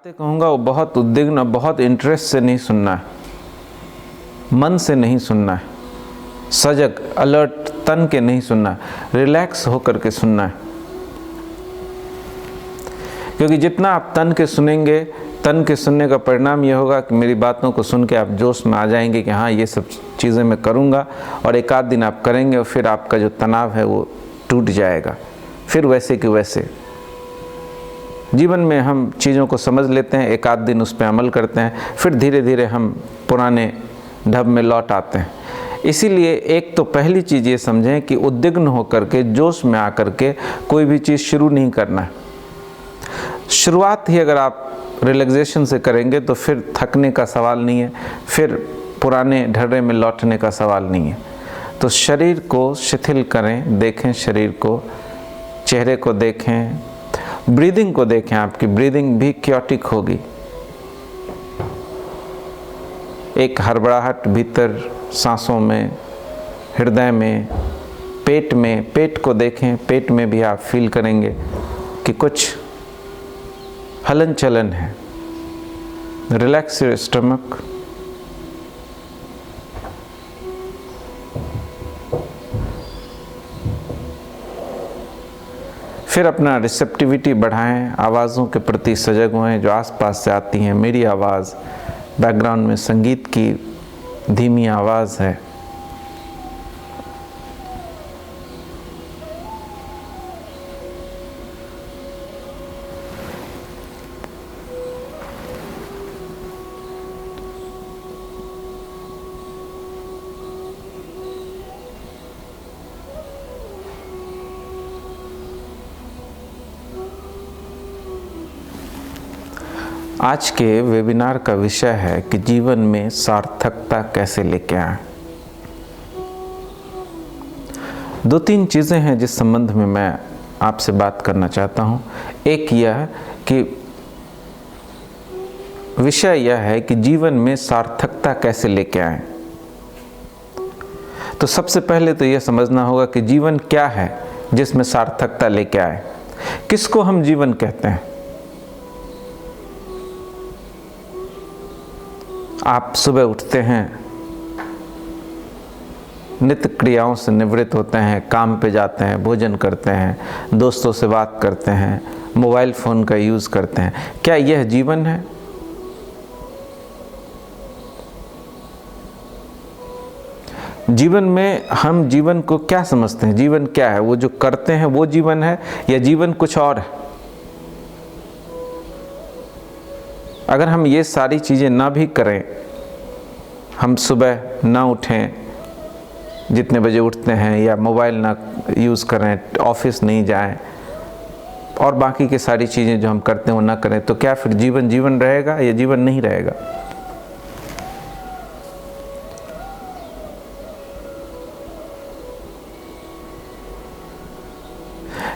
बातें कहूँगा वो बहुत उद्विग्न, बहुत इंटरेस्ट से नहीं सुनना है, मन से नहीं सुनना है, सजग अलर्ट तन के नहीं सुनना है, रिलैक्स होकर के सुनना है। क्योंकि जितना आप तन के सुनेंगे, तन के सुनने का परिणाम ये होगा कि मेरी बातों को सुन के आप जोश में आ जाएंगे कि हाँ ये सब चीज़ें मैं करूँगा, और एक आध दिन आप करेंगे और फिर आपका जो तनाव है वो टूट जाएगा। फिर वैसे कि वैसे जीवन में हम चीज़ों को समझ लेते हैं, एक आध दिन उस पर अमल करते हैं, फिर धीरे धीरे हम पुराने ढब में लौट आते हैं। इसीलिए एक तो पहली चीज़ ये समझें कि उद्विग्न होकर के, जोश में आकर के कोई भी चीज़ शुरू नहीं करना है। शुरुआत ही अगर आप रिलैक्सेशन से करेंगे तो फिर थकने का सवाल नहीं है, फिर पुराने ढर्रे में लौटने का सवाल नहीं है। तो शरीर को शिथिल करें, देखें शरीर को, चेहरे को देखें, ब्रीदिंग को देखें। आपकी ब्रीदिंग भी क्योटिक होगी, एक हड़बड़ाहट भीतर सांसों में, हृदय में, पेट में। पेट को देखें, पेट में भी आप फील करेंगे कि कुछ हलन चलन है। Relax your stomach. फिर अपना रिसेप्टिविटी बढ़ाएं, आवाज़ों के प्रति सजग होएं जो आसपास से आती हैं। मेरी आवाज़, बैकग्राउंड में संगीत की धीमी आवाज़ है। आज के वेबिनार का विषय है कि जीवन में सार्थकता कैसे लेके आएं। दो तीन चीज़ें हैं जिस संबंध में मैं आपसे बात करना चाहता हूं। एक यह कि विषय यह है कि जीवन में सार्थकता कैसे लेके आएं। तो सबसे पहले तो यह समझना होगा कि जीवन क्या है जिसमें सार्थकता लेके आए। किसको हम जीवन कहते हैं? आप सुबह उठते हैं, नित्य क्रियाओं से निवृत्त होते हैं, काम पे जाते हैं, भोजन करते हैं, दोस्तों से बात करते हैं, मोबाइल फ़ोन का यूज़ करते हैं। क्या यह जीवन है? जीवन में हम जीवन को क्या समझते हैं? जीवन क्या है? वो जो करते हैं वो जीवन है या जीवन कुछ और है? अगर हम ये सारी चीज़ें ना भी करें, हम सुबह ना उठें जितने बजे उठते हैं, या मोबाइल ना यूज़ करें, ऑफिस नहीं जाएं, और बाकी की सारी चीज़ें जो हम करते हैं वो ना करें, तो क्या फिर जीवन जीवन रहेगा या जीवन नहीं रहेगा?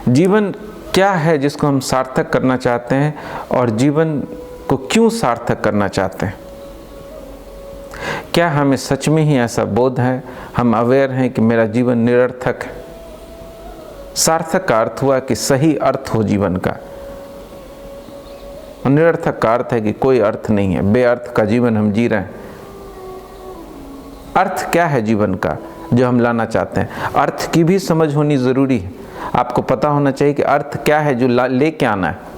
जीवन क्या है जिसको हम सार्थक करना चाहते हैं, और जीवन को क्यों सार्थक करना चाहते हैं? क्या हमें सच में ही ऐसा बोध है, हम अवेयर हैं कि मेरा जीवन निरर्थक है? सार्थक का अर्थ हुआ कि सही अर्थ हो जीवन का, और निरर्थक का अर्थ है कि कोई अर्थ नहीं है, बेअर्थ का जीवन हम जी रहे हैं। अर्थ क्या है जीवन का जो हम लाना चाहते हैं? अर्थ की भी समझ होनी ज़रूरी है। आपको पता होना चाहिए कि अर्थ क्या है जो लेके आना है।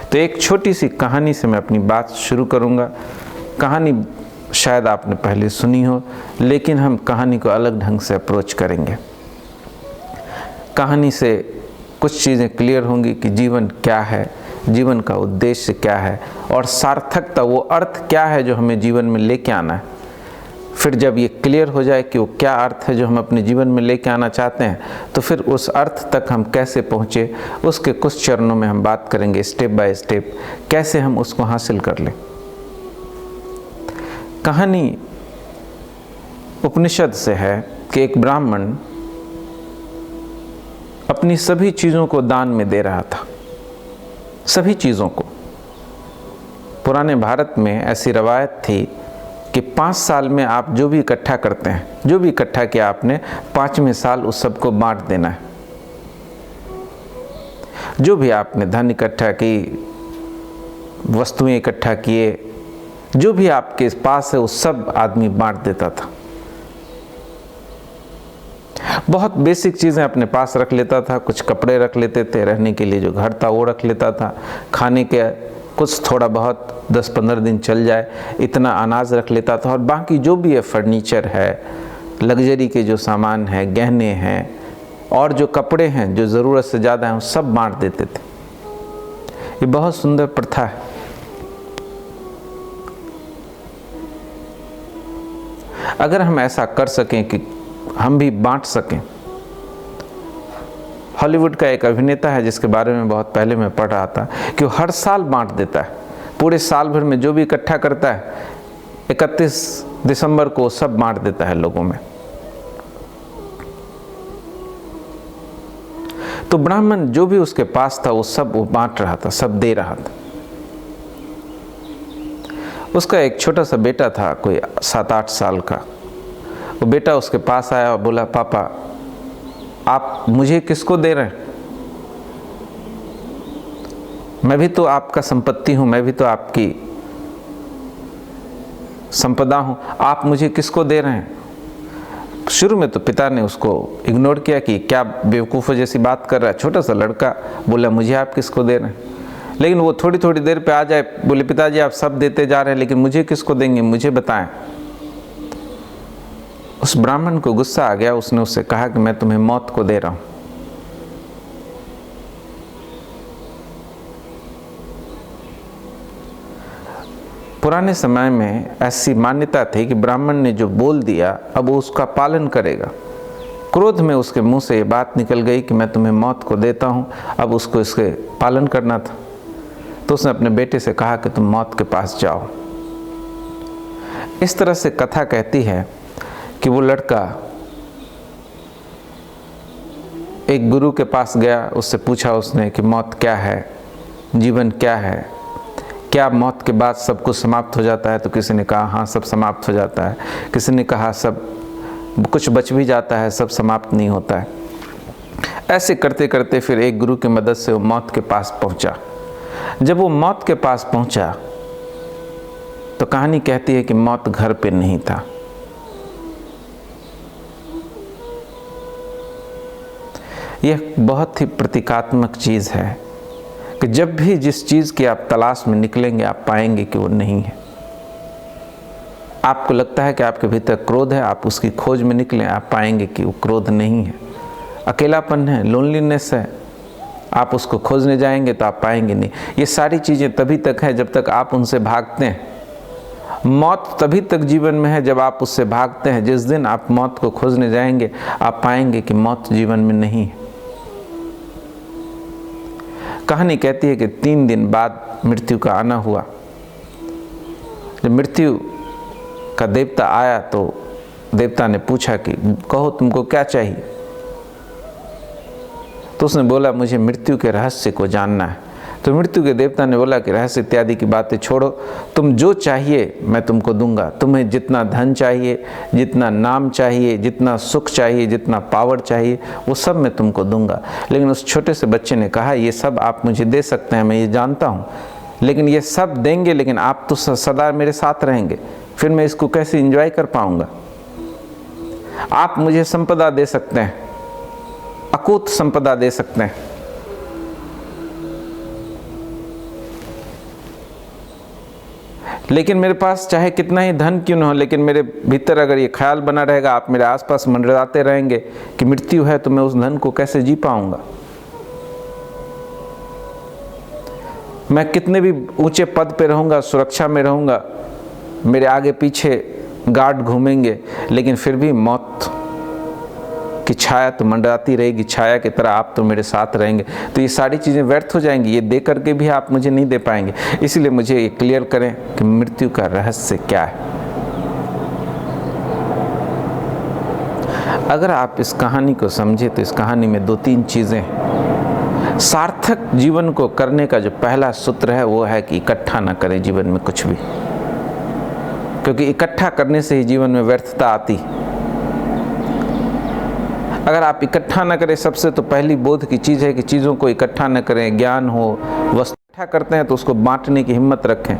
तो एक छोटी सी कहानी से मैं अपनी बात शुरू करूंगा। कहानी शायद आपने पहले सुनी हो, लेकिन हम कहानी को अलग ढंग से अप्रोच करेंगे। कहानी से कुछ चीज़ें क्लियर होंगी कि जीवन क्या है, जीवन का उद्देश्य क्या है, और सार्थकता, वो अर्थ क्या है जो हमें जीवन में लेके आना है। फिर जब ये क्लियर हो जाए कि वो क्या अर्थ है जो हम अपने जीवन में लेके आना चाहते हैं, तो फिर उस अर्थ तक हम कैसे पहुँचे, उसके कुछ चरणों में हम बात करेंगे, स्टेप बाय स्टेप, कैसे हम उसको हासिल कर लें। कहानी उपनिषद से है कि एक ब्राह्मण अपनी सभी चीज़ों को दान में दे रहा था, सभी चीज़ों को। पुराने भारत में ऐसी रवायत थी कि 5 साल में आप जो भी इकट्ठा करते हैं, जो भी इकट्ठा किया आपने, 5वें साल उस सबको बांट देना है। जो भी आपने धन इकट्ठा की, वस्तुएं इकट्ठा किए, जो भी आपके पास है वो सब आदमी बांट देता था। बहुत बेसिक चीज़ें अपने पास रख लेता था, कुछ कपड़े रख लेते थे, रहने के लिए जो घर था वो रख लेता था, खाने के कुछ थोड़ा बहुत 10-15 दिन चल जाए इतना अनाज रख लेता था, और बाकी जो भी है फर्नीचर है, लग्जरी के जो सामान है, गहने हैं और जो कपड़े हैं जो ज़रूरत से ज़्यादा हैं वो सब बांट देते थे। ये बहुत सुंदर प्रथा है। अगर हम ऐसा कर सकें कि हम भी बांट सकें। हॉलीवुड का एक अभिनेता है जिसके बारे में बहुत पहले मैं पढ़ रहा था कि वो हर साल बांट देता है, पूरे साल भर में जो भी इकट्ठा करता है 31 दिसंबर को सब बांट देता है लोगों में। तो ब्राह्मण जो भी उसके पास था वो सब वो बांट रहा था, सब दे रहा था। उसका एक छोटा सा बेटा था, कोई 7-8 साल का। वो बेटा उसके पास आया और बोला, पापा आप मुझे किसको दे रहे हैं? मैं भी तो आपका संपत्ति हूं, मैं भी तो आपकी संपदा हूं, आप मुझे किसको दे रहे हैं? शुरू में तो पिता ने उसको इग्नोर किया कि क्या बेवकूफ़ जैसी बात कर रहा है, छोटा सा लड़का बोला मुझे आप किसको दे रहे हैं। लेकिन वो थोड़ी थोड़ी देर पे आ जाए, बोले पिताजी आप सब देते जा रहे हैं लेकिन मुझे किसको देंगे, मुझे बताएं। उस ब्राह्मण को गुस्सा आ गया, उसने उससे कहा कि मैं तुम्हें मौत को दे रहा हूं। पुराने समय में ऐसी मान्यता थी कि ब्राह्मण ने जो बोल दिया अब वो उसका पालन करेगा। क्रोध में उसके मुंह से ये बात निकल गई कि मैं तुम्हें मौत को देता हूं, अब उसको इसके पालन करना था। तो उसने अपने बेटे से कहा कि तुम मौत के पास जाओ। इस तरह से कथा कहती है कि वो लड़का एक गुरु के पास गया, उससे पूछा उसने कि मौत क्या है, जीवन क्या है, क्या मौत के बाद सब कुछ समाप्त हो जाता है? तो किसी ने कहा हाँ सब समाप्त हो जाता है, किसी ने कहा सब कुछ बच भी जाता है, सब समाप्त नहीं होता है। ऐसे करते करते फिर एक गुरु की मदद से वो मौत के पास पहुंचा। जब वो मौत के पास पहुंचा तो कहानी कहती है कि मौत घर पे नहीं था। यह बहुत ही प्रतीकात्मक चीज है कि जब भी जिस चीज की आप तलाश में निकलेंगे आप पाएंगे कि वो नहीं है। आपको लगता है कि आपके भीतर क्रोध है, आप उसकी खोज में निकलें, आप पाएंगे कि वो क्रोध नहीं है। अकेलापन है, लोनलीनेस है, आप उसको खोजने जाएंगे तो आप पाएंगे नहीं। ये सारी चीज़ें तभी तक है जब तक आप उनसे भागते हैं। मौत तभी तक जीवन में है जब आप उससे भागते हैं। जिस दिन आप मौत को खोजने जाएंगे आप पाएंगे कि मौत जीवन में नहीं है। कहानी कहती है कि 3 दिन बाद मृत्यु का आना हुआ। जब मृत्यु का देवता आया तो देवता ने पूछा कि कहो तुमको क्या चाहिए? तो उसने बोला मुझे मृत्यु के रहस्य को जानना है। तो मृत्यु के देवता ने बोला कि रहस्य इत्यादि की बातें छोड़ो, तुम जो चाहिए मैं तुमको दूंगा। तुम्हें जितना धन चाहिए, जितना नाम चाहिए, जितना सुख चाहिए, जितना पावर चाहिए, वो सब मैं तुमको दूंगा। लेकिन उस छोटे से बच्चे ने कहा ये सब आप मुझे दे सकते हैं, मैं ये जानता हूँ, लेकिन ये सब देंगे लेकिन आप तो सदा मेरे साथ रहेंगे, फिर मैं इसको कैसे एंजॉय कर पाऊंगा? आप मुझे संपदा दे सकते हैं, अकूत संपदा दे सकते हैं, लेकिन मेरे पास चाहे कितना ही धन क्यों न हो, लेकिन मेरे भीतर अगर ये ख्याल बना रहेगा, आप मेरे आसपास मंडराते रहेंगे कि मृत्यु है, तो मैं उस धन को कैसे जी पाऊंगा? मैं कितने भी ऊंचे पद पे रहूंगा, सुरक्षा में रहूंगा, मेरे आगे पीछे गार्ड घूमेंगे, लेकिन फिर भी मौत की छाया तो मंडराती रहेगी, छाया की तरह आप तो मेरे साथ रहेंगे। तो ये सारी चीज़ें व्यर्थ हो जाएंगी, ये दे करके भी आप मुझे नहीं दे पाएंगे। इसलिए मुझे ये क्लियर करें कि मृत्यु का रहस्य क्या है। अगर आप इस कहानी को समझे तो इस कहानी में 2-3 चीज़ें हैं। सार्थक जीवन को करने का जो पहला सूत्र है वो है कि इकट्ठा ना करें जीवन में कुछ भी, क्योंकि इकट्ठा करने से ही जीवन में व्यर्थता आती। अगर आप इकट्ठा न करें, सबसे तो पहली बोध की चीज़ है कि चीज़ों को इकट्ठा न करें। ज्ञान हो, वस्तु इकट्ठा करते हैं तो उसको बांटने की हिम्मत रखें।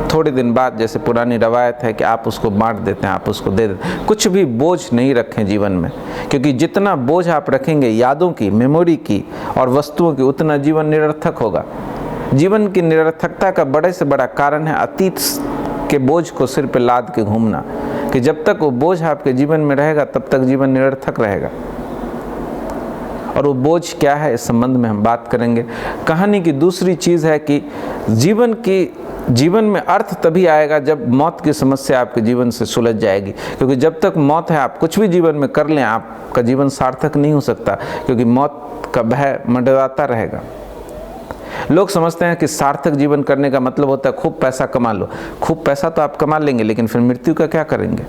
थोड़े दिन बाद, जैसे पुरानी रवायत है कि आप उसको बांट देते हैं, आप उसको दे देते हैं। कुछ भी बोझ नहीं रखें जीवन में, क्योंकि जितना बोझ आप रखेंगे यादों की, मेमोरी की और वस्तुओं की, उतना जीवन निरर्थक होगा। जीवन की निरर्थकता का बड़े से बड़ा कारण है अतीत के बोझ को सिर पे लाद के घूमना, कि जब तक वो बोझ आपके जीवन में रहेगा तब तक जीवन निरर्थक रहेगा। और वो बोझ क्या है, इस संबंध में हम बात करेंगे। कहानी की दूसरी चीज़ है कि जीवन में अर्थ तभी आएगा जब मौत की समस्या आपके जीवन से सुलझ जाएगी। क्योंकि जब तक मौत है, आप कुछ भी जीवन में कर लें, आपका जीवन सार्थक नहीं हो सकता, क्योंकि मौत का भय मंडराता रहेगा। लोग समझते हैं कि सार्थक जीवन करने का मतलब होता है खूब पैसा कमा लो। खूब पैसा तो आप कमा लेंगे, लेकिन फिर मृत्यु का क्या करेंगे?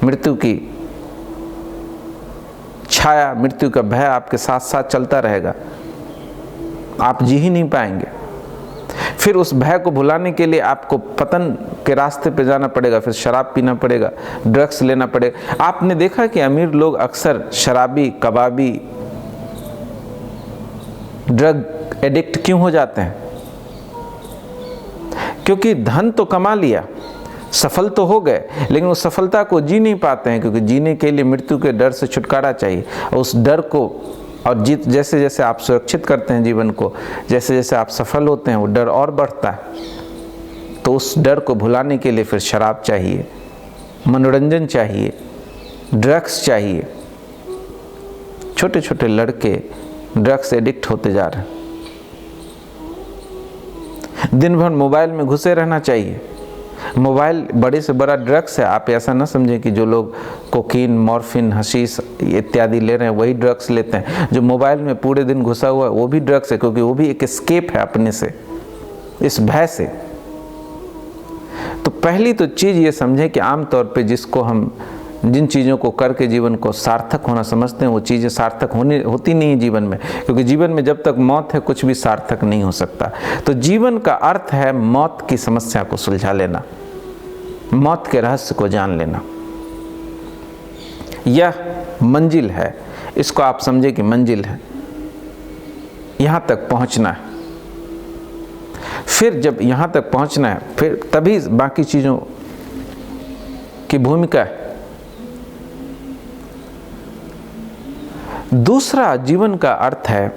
मृत्यु की छाया, मृत्यु का भय आपके साथ साथ चलता रहेगा, आप जी ही नहीं पाएंगे। फिर उस भय को भुलाने के लिए आपको पतन के रास्ते पे जाना पड़ेगा, फिर शराब पीना पड़ेगा, ड्रग्स लेना पड़ेगा। आपने देखा कि अमीर लोग अक्सर शराबी, कबाबी, ड्रग एडिक्ट क्यों हो जाते हैं? क्योंकि धन तो कमा लिया, सफल तो हो गए, लेकिन उस सफलता को जी नहीं पाते हैं, क्योंकि जीने के लिए मृत्यु के डर से छुटकारा चाहिए। और उस डर को, और जैसे जैसे आप सुरक्षित करते हैं जीवन को, जैसे जैसे आप सफल होते हैं, वो डर और बढ़ता है। तो उस डर को भुलाने के लिए फिर शराब चाहिए, मनोरंजन चाहिए, ड्रग्स चाहिए। छोटे छोटे लड़के ड्रग्स एडिक्ट होते जा रहे हैं। दिन भर मोबाइल में घुसे रहना चाहिए। मोबाइल बड़े से बड़ा ड्रग्स है। आप ऐसा ना समझें कि जो लोग कोकीन, मॉर्फिन, हशीश इत्यादि ले रहे हैं वही ड्रग्स लेते हैं। जो मोबाइल में पूरे दिन घुसा हुआ है वो भी ड्रग्स है, क्योंकि वो भी एक एस्केप है अपने से, इस भय से। तो पहली तो चीज़ ये समझें कि आमतौर पे जिन चीज़ों को करके जीवन को सार्थक होना समझते हैं, वो चीज़ें सार्थक होती नहीं है जीवन में, क्योंकि जीवन में जब तक मौत है कुछ भी सार्थक नहीं हो सकता। तो जीवन का अर्थ है मौत की समस्या को सुलझा लेना, मौत के रहस्य को जान लेना। यह मंजिल है, इसको आप समझे कि मंजिल है, यहाँ तक पहुँचना है। फिर जब यहाँ तक पहुँचना है, फिर तभी बाकी चीज़ों की भूमिका है। दूसरा जीवन का अर्थ है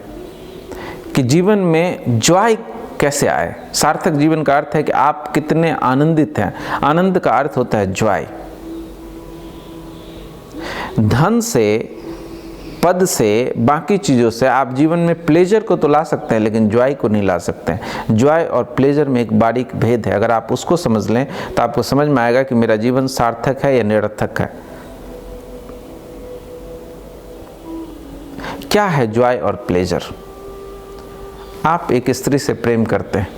कि जीवन में जॉय कैसे आए। सार्थक जीवन का अर्थ है कि आप कितने आनंदित हैं। आनंद का अर्थ होता है जॉय। धन से, पद से, बाकी चीज़ों से आप जीवन में प्लेजर को तो ला सकते हैं, लेकिन जॉय को नहीं ला सकते हैं। जॉय और प्लेजर में एक बारीक भेद है। अगर आप उसको समझ लें तो आपको समझ में आएगा कि मेरा जीवन सार्थक है या निरर्थक है। क्या है जॉय और प्लेजर? आप एक स्त्री से प्रेम करते हैं,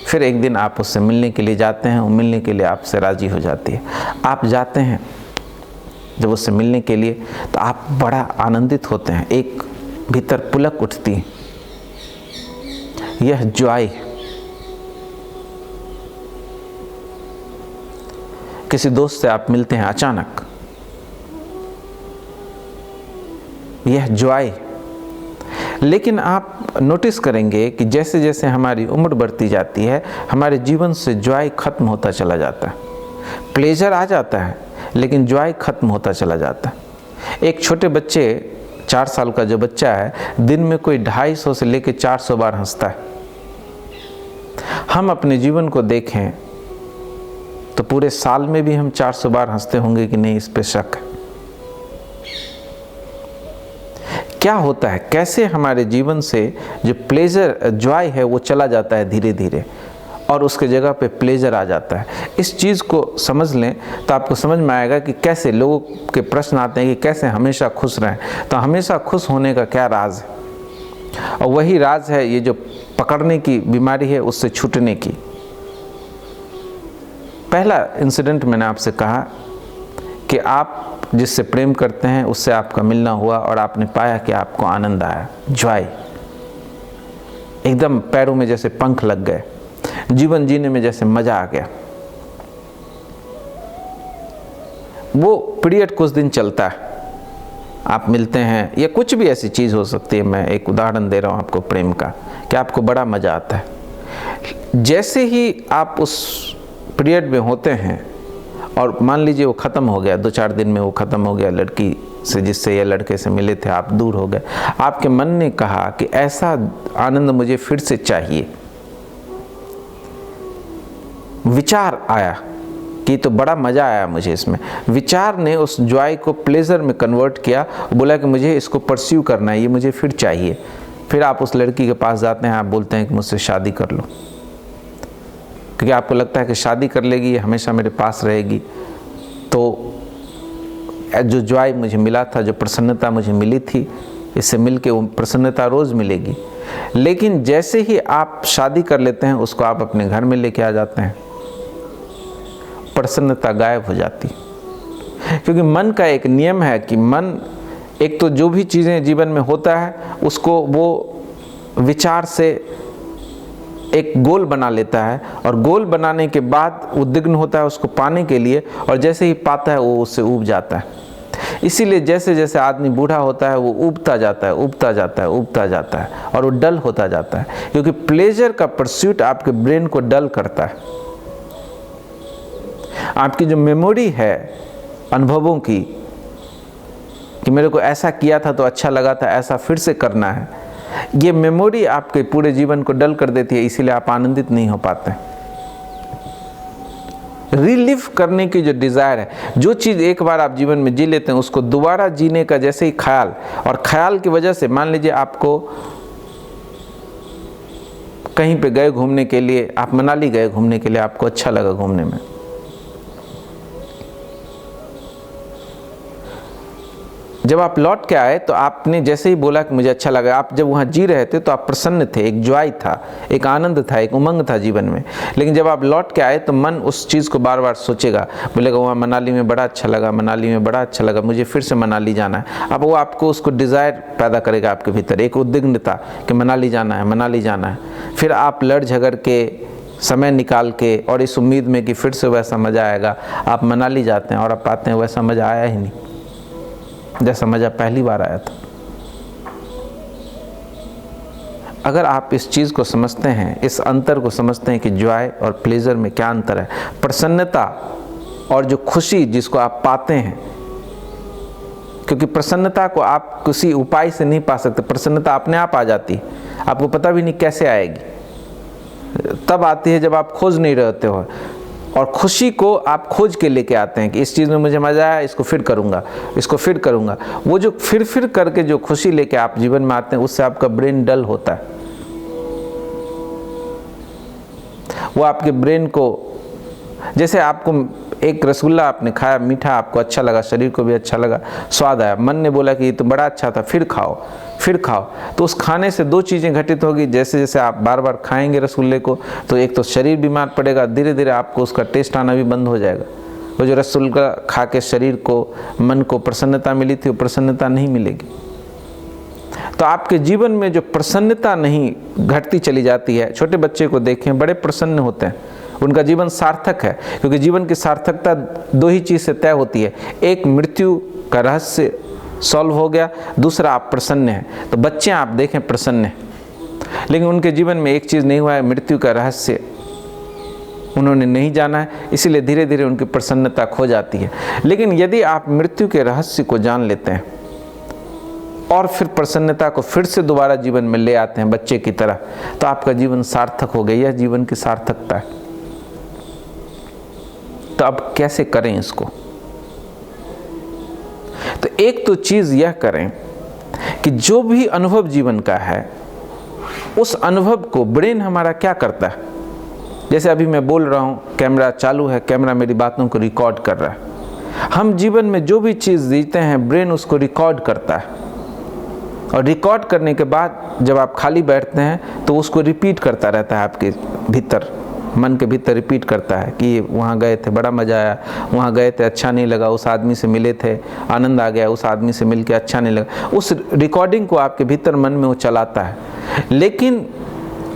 फिर एक दिन आप उससे मिलने के लिए जाते हैं, वो मिलने के लिए आपसे राजी हो जाती है। आप जाते हैं जब उससे मिलने के लिए तो आप बड़ा आनंदित होते हैं, एक भीतर पुलक उठती है, यह जॉय। किसी दोस्त से आप मिलते हैं अचानक, यह जॉय। लेकिन आप नोटिस करेंगे कि जैसे जैसे हमारी उम्र बढ़ती जाती है, हमारे जीवन से जॉय खत्म होता चला जाता है। प्लेजर आ जाता है, लेकिन जॉय खत्म होता चला जाता है। एक छोटे बच्चे, 4 साल का जो बच्चा है, दिन में कोई 250 से लेकर 400 बार हंसता है। हम अपने जीवन को देखें तो पूरे साल में भी हम 400 बार हंसते होंगे कि नहीं, इस पे शक है। क्या होता है, कैसे हमारे जीवन से जो प्लेजर, जॉय है, वो चला जाता है धीरे धीरे, और उसके जगह पे प्लेजर आ जाता है। इस चीज़ को समझ लें तो आपको समझ में आएगा कि कैसे लोगों के प्रश्न आते हैं कि कैसे हमेशा खुश रहें। तो हमेशा खुश होने का क्या राज है? और वही राज है ये जो पकड़ने की बीमारी है, उससे छूटने की। पहला इंसिडेंट मैंने आपसे कहा कि आप जिससे प्रेम करते हैं उससे आपका मिलना हुआ और आपने पाया कि आपको आनंद आया, जॉय। एकदम पैरों में जैसे पंख लग गए, जीवन जीने में जैसे मजा आ गया। वो पीरियड कुछ दिन चलता है, आप मिलते हैं या कुछ भी ऐसी चीज़ हो सकती है। मैं एक उदाहरण दे रहा हूँ आपको प्रेम का, कि आपको बड़ा मज़ा आता है। जैसे ही आप उस पीरियड में होते हैं और मान लीजिए वो ख़त्म हो गया, 2-4 दिन में वो ख़त्म हो गया, लड़की से जिससे या लड़के से मिले थे आप दूर हो गए, आपके मन ने कहा कि ऐसा आनंद मुझे फिर से चाहिए। विचार आया कि तो बड़ा मज़ा आया मुझे इसमें। विचार ने उस जॉय को प्लेजर में कन्वर्ट किया, बोला कि मुझे इसको परस्यू करना है, ये मुझे फिर चाहिए। फिर आप उस लड़की के पास जाते हैं, आप बोलते हैं कि मुझसे शादी कर लो, क्योंकि आपको लगता है कि शादी कर लेगी, ये हमेशा मेरे पास रहेगी, तो जो जॉय मुझे मिला था, जो प्रसन्नता मुझे मिली थी, इससे मिलके वो प्रसन्नता रोज़ मिलेगी। लेकिन जैसे ही आप शादी कर लेते हैं, उसको आप अपने घर में लेके आ जाते हैं, प्रसन्नता गायब हो जाती। क्योंकि मन का एक नियम है कि मन एक तो जो भी चीज़ें जीवन में होता है उसको वो विचार से एक गोल बना लेता है, और गोल बनाने के बाद उद्विग्न होता है उसको पाने के लिए, और जैसे ही पाता है वो उससे ऊब जाता है। इसीलिए जैसे जैसे आदमी बूढ़ा होता है वो ऊबता जाता है, ऊबता जाता है, ऊबता जाता है, और वो डल होता जाता है, क्योंकि प्लेजर का परस्यूट आपके ब्रेन को डल करता है। आपकी जो मेमोरी है अनुभवों की, कि मेरे को ऐसा किया था तो अच्छा लगा था, ऐसा फिर से करना है, ये मेमोरी आपके पूरे जीवन को डल कर देती है। इसीलिए आप आनंदित नहीं हो पाते। रिलिव करने की जो डिज़ायर है, जो चीज़ एक बार आप जीवन में जी लेते हैं उसको दोबारा जीने का जैसे ही ख्याल, और ख्याल की वजह से मान लीजिए आपको कहीं पे गए घूमने के लिए, आप मनाली गए घूमने के लिए, आपको अच्छा लगा घूमने में, जब आप लौट के आए तो आपने जैसे ही बोला कि मुझे अच्छा लगा, आप जब वहाँ जी रहे थे तो आप प्रसन्न थे, एक जॉय था, एक आनंद था, एक उमंग था जीवन में। लेकिन जब आप लौट के आए तो मन उस चीज़ को बार बार सोचेगा, बोलेगा वहाँ मनाली में बड़ा अच्छा लगा, मनाली में बड़ा अच्छा लगा, मुझे फिर से मनाली जाना है। अब वो आपको उसको डिज़ायर पैदा करेगा आपके भीतर, एक उद्विग्नता कि मनाली जाना है, मनाली जाना है। फिर आप लड़ झगड़ के समय निकाल के और इस उम्मीद में कि फिर से वैसा मज़ा आएगा, आप मनाली जाते हैं और आप पाते हैं वैसा मज़ा आया ही नहीं जैसा मज़ा पहली बार आया था। अगर आप इस चीज़ को समझते हैं, इस अंतर को समझते हैं कि जॉय और प्लेजर में क्या अंतर है, प्रसन्नता और जो खुशी जिसको आप पाते हैं, क्योंकि प्रसन्नता को आप किसी उपाय से नहीं पा सकते, प्रसन्नता अपने आप आ जाती है, आपको पता भी नहीं कैसे आएगी, तब आती है जब आप खोज नहीं रहते हो। और खुशी को आप खोज के लेके आते हैं कि इस चीज़ में मुझे मज़ा आया, इसको फिर करूँगा, इसको फिर करूँगा। वो जो फिर करके जो खुशी लेके आप जीवन में आते हैं, उससे आपका ब्रेन डल होता है। वो आपके ब्रेन को, जैसे आपको एक रसगुल्ला आपने खाया, मीठा, आपको अच्छा लगा, शरीर को भी अच्छा लगा, स्वाद आया, मन ने बोला कि ये तो बड़ा अच्छा था, फिर खाओ, फिर खाओ। तो उस खाने से दो चीज़ें घटित होगी। जैसे जैसे आप बार बार खाएंगे रसगुल्ले को, तो एक तो शरीर बीमार पड़ेगा, धीरे धीरे आपको उसका टेस्ट आना भी बंद हो जाएगा। वो जो रसगुल्ला खा के शरीर को, मन को प्रसन्नता मिली थी, वो प्रसन्नता नहीं मिलेगी। तो आपके जीवन में जो प्रसन्नता नहीं घटती चली जाती है। छोटे बच्चे को देखें, बड़े प्रसन्न होते हैं, उनका जीवन सार्थक है, क्योंकि जीवन की सार्थकता दो ही चीज़ से तय होती है। एक, मृत्यु का रहस्य सॉल्व हो गया, दूसरा आप प्रसन्न हैं। तो बच्चे आप देखें प्रसन्न हैं, लेकिन उनके जीवन में एक चीज़ नहीं हुआ है, मृत्यु का रहस्य उन्होंने नहीं जाना है, इसीलिए धीरे धीरे उनकी प्रसन्नता खो जाती है। लेकिन यदि आप मृत्यु के रहस्य को जान लेते हैं और फिर प्रसन्नता को फिर से दोबारा जीवन में ले आते हैं बच्चे की तरह, तो आपका जीवन सार्थक हो गया। यह जीवन की सार्थकता है। तो अब कैसे करें इसको? तो एक तो चीज़ यह करें कि जो भी अनुभव जीवन का है, उस अनुभव को ब्रेन हमारा क्या करता है। जैसे अभी मैं बोल रहा हूँ, कैमरा चालू है, कैमरा मेरी बातों को रिकॉर्ड कर रहा है। हम जीवन में जो भी चीज़ जीते हैं, ब्रेन उसको रिकॉर्ड करता है, और रिकॉर्ड करने के बाद जब आप खाली बैठते हैं तो उसको रिपीट करता रहता है आपके भीतर, मन के भीतर रिपीट करता है कि वहाँ गए थे, बड़ा मज़ा आया, वहाँ गए थे, अच्छा नहीं लगा, उस आदमी से मिले थे, आनंद आ गया, उस आदमी से मिल के अच्छा नहीं लगा। उस रिकॉर्डिंग को आपके भीतर मन में वो चलाता है। लेकिन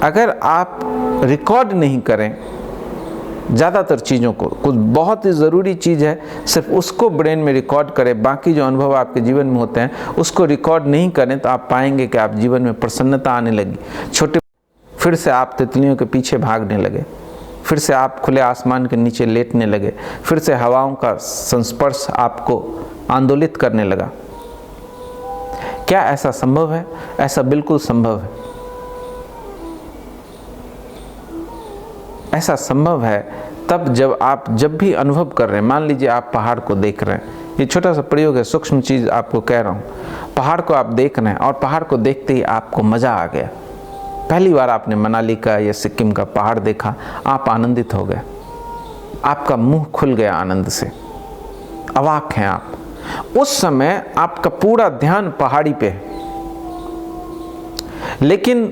अगर आप रिकॉर्ड नहीं करें ज़्यादातर चीज़ों को, कुछ बहुत ही ज़रूरी चीज़ है सिर्फ उसको ब्रेन में रिकॉर्ड करें, बाकी जो अनुभव आपके जीवन में होते हैं उसको रिकॉर्ड नहीं करें, तो आप पाएंगे कि आप जीवन में प्रसन्नता आने लगी। फिर से आप तितलियों के पीछे भागने लगे, फिर से आप खुले आसमान के नीचे लेटने लगे, फिर से हवाओं का संस्पर्श आपको आंदोलित करने लगा। क्या ऐसा संभव है? ऐसा बिल्कुल संभव है। ऐसा संभव है तब जब भी अनुभव कर रहे हैं। मान लीजिए आप पहाड़ को देख रहे हैं, ये छोटा सा प्रयोग है, सूक्ष्म चीज़ आपको कह रहा हूँ। पहाड़ को आप देख रहे हैं और पहाड़ को देखते ही आपको मज़ा आ गया। पहली बार आपने मनाली का या सिक्किम का पहाड़ देखा, आप आनंदित हो गए, आपका मुंह खुल गया आनंद से, अवाक हैं आप। उस समय आपका पूरा ध्यान पहाड़ी पे है, लेकिन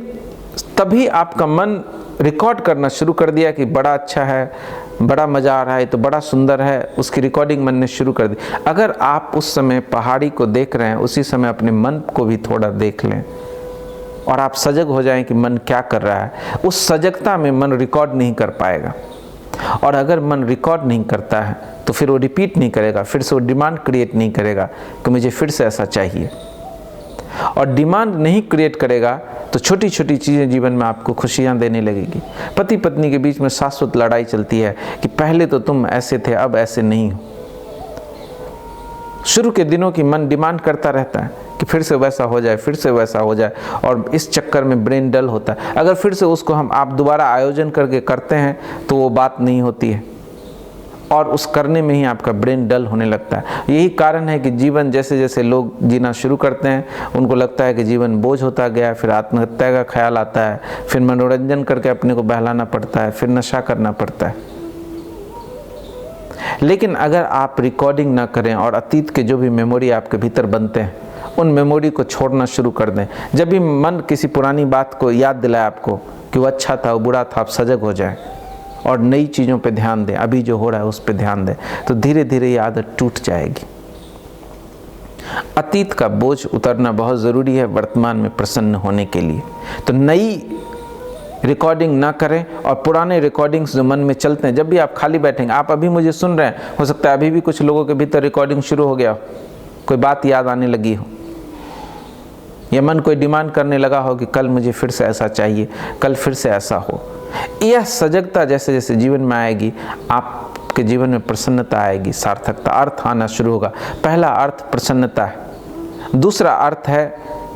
तभी आपका मन रिकॉर्ड करना शुरू कर दिया कि बड़ा अच्छा है, बड़ा मज़ा आ रहा है, तो बड़ा सुंदर है, उसकी रिकॉर्डिंग मन ने शुरू कर दी। अगर आप उस समय पहाड़ी को देख रहे हैं, उसी समय अपने मन को भी थोड़ा देख लें और आप सजग हो जाएं कि मन क्या कर रहा है। उस सजगता में मन रिकॉर्ड नहीं कर पाएगा, और अगर मन रिकॉर्ड नहीं करता है तो फिर वो रिपीट नहीं करेगा, फिर से वो डिमांड क्रिएट नहीं करेगा कि मुझे फिर से ऐसा चाहिए। और डिमांड नहीं क्रिएट करेगा तो छोटी छोटी चीज़ें जीवन में आपको खुशियाँ देने लगेगी। पति पत्नी के बीच में शाश्वत लड़ाई चलती है कि पहले तो तुम ऐसे थे, अब ऐसे नहीं हो। शुरू के दिनों की मन डिमांड करता रहता है कि फिर से वैसा हो जाए, फिर से वैसा हो जाए, और इस चक्कर में ब्रेन डल होता है। अगर फिर से उसको आप दोबारा आयोजन करके करते हैं तो वो बात नहीं होती है, और उस करने में ही आपका ब्रेन डल होने लगता है। यही कारण है कि जीवन जैसे जैसे लोग जीना शुरू करते हैं उनको लगता है कि जीवन बोझ होता गया, फिर आत्महत्या का ख्याल आता है, फिर मनोरंजन करके अपने को बहलाना पड़ता है, फिर नशा करना पड़ता है। लेकिन अगर आप रिकॉर्डिंग ना करें और अतीत के जो भी मेमोरी आपके भीतर बनते हैं उन मेमोरी को छोड़ना शुरू कर दें। जब भी मन किसी पुरानी बात को याद दिलाए आपको कि वो अच्छा था, वो बुरा था, आप सजग हो जाएं और नई चीज़ों पे ध्यान दें, अभी जो हो रहा है उस पे ध्यान दें, तो धीरे धीरे ये आदत टूट जाएगी। अतीत का बोझ उतरना बहुत ज़रूरी है वर्तमान में प्रसन्न होने के लिए। तो नई रिकॉर्डिंग ना करें, और पुराने रिकॉर्डिंग्स जो मन में चलते हैं, जब भी आप खाली बैठेंगे, आप अभी मुझे सुन रहे हैं, हो सकता है अभी भी कुछ लोगों के भीतर रिकॉर्डिंग शुरू हो गया हो, कोई बात याद आने लगी हो, या मन कोई डिमांड करने लगा हो कि कल मुझे फिर से ऐसा चाहिए, कल फिर से ऐसा हो। यह सजगता जैसे जैसे जीवन में आएगी, आपके जीवन में प्रसन्नता आएगी, सार्थकता, अर्थ आना शुरू होगा। पहला अर्थ प्रसन्नता है। दूसरा अर्थ है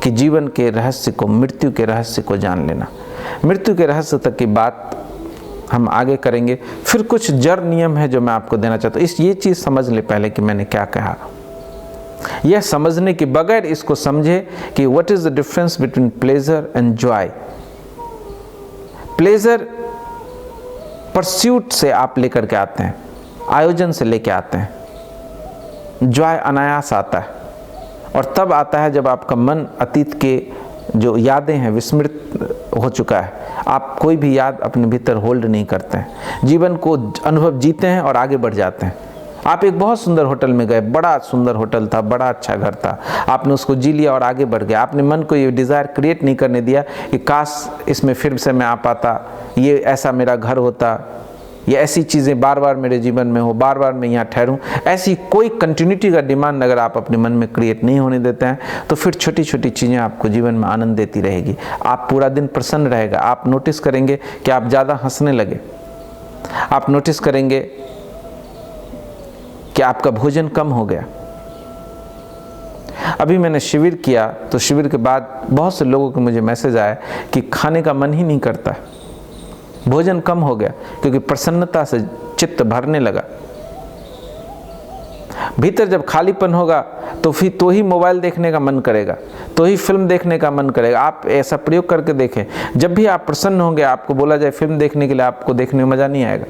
कि जीवन के रहस्य को, मृत्यु के रहस्य को जान लेना। मृत्यु के रहस्य तक की बात हम आगे करेंगे। फिर कुछ जड़ नियम है जो मैं आपको देना चाहता हूँ। ये चीज़ समझ ले पहले कि मैंने क्या कहा। यह समझने के बगैर इसको समझे कि what is the difference between pleasure and Joy. Pleasure pursuit से आप लेकर के आते हैं, आयोजन से लेके आते हैं। जॉय अनायास आता है, और तब आता है जब आपका मन अतीत के जो यादें हैं विस्मृत हो चुका है। आप कोई भी याद अपने भीतर होल्ड नहीं करते हैं, जीवन को अनुभव जीते हैं और आगे बढ़ जाते हैं। आप एक बहुत सुंदर होटल में गए, बड़ा सुंदर होटल था, बड़ा अच्छा घर था, आपने उसको जी लिया और आगे बढ़ गया। आपने मन को ये डिज़ायर क्रिएट नहीं करने दिया कि काश इसमें फिर से मैं आ पाता, ये ऐसा मेरा घर होता, ये ऐसी चीज़ें बार बार मेरे जीवन में हो, बार बार मैं यहाँ ठहरूं। ऐसी कोई कंटिन्यूटी का डिमांड अगर आप अपने मन में क्रिएट नहीं होने देते हैं तो फिर छोटी छोटी चीज़ें आपको जीवन में आनंद देती रहेगी। आप पूरा दिन प्रसन्न रहेगा। आप नोटिस करेंगे कि आप ज़्यादा हंसने लगे। आप नोटिस करेंगे कि आपका भोजन कम हो गया। अभी मैंने शिविर किया तो शिविर के बाद बहुत से लोगों के मुझे मैसेज आया कि खाने का मन ही नहीं करता, भोजन कम हो गया, क्योंकि प्रसन्नता से चित्त भरने लगा। भीतर जब खालीपन होगा तो फिर तो ही मोबाइल देखने का मन करेगा, तो ही फिल्म देखने का मन करेगा। आप ऐसा प्रयोग करके देखें, जब भी आप प्रसन्न होंगे, आपको बोला जाए फिल्म देखने के लिए, आपको देखने में मज़ा नहीं आएगा,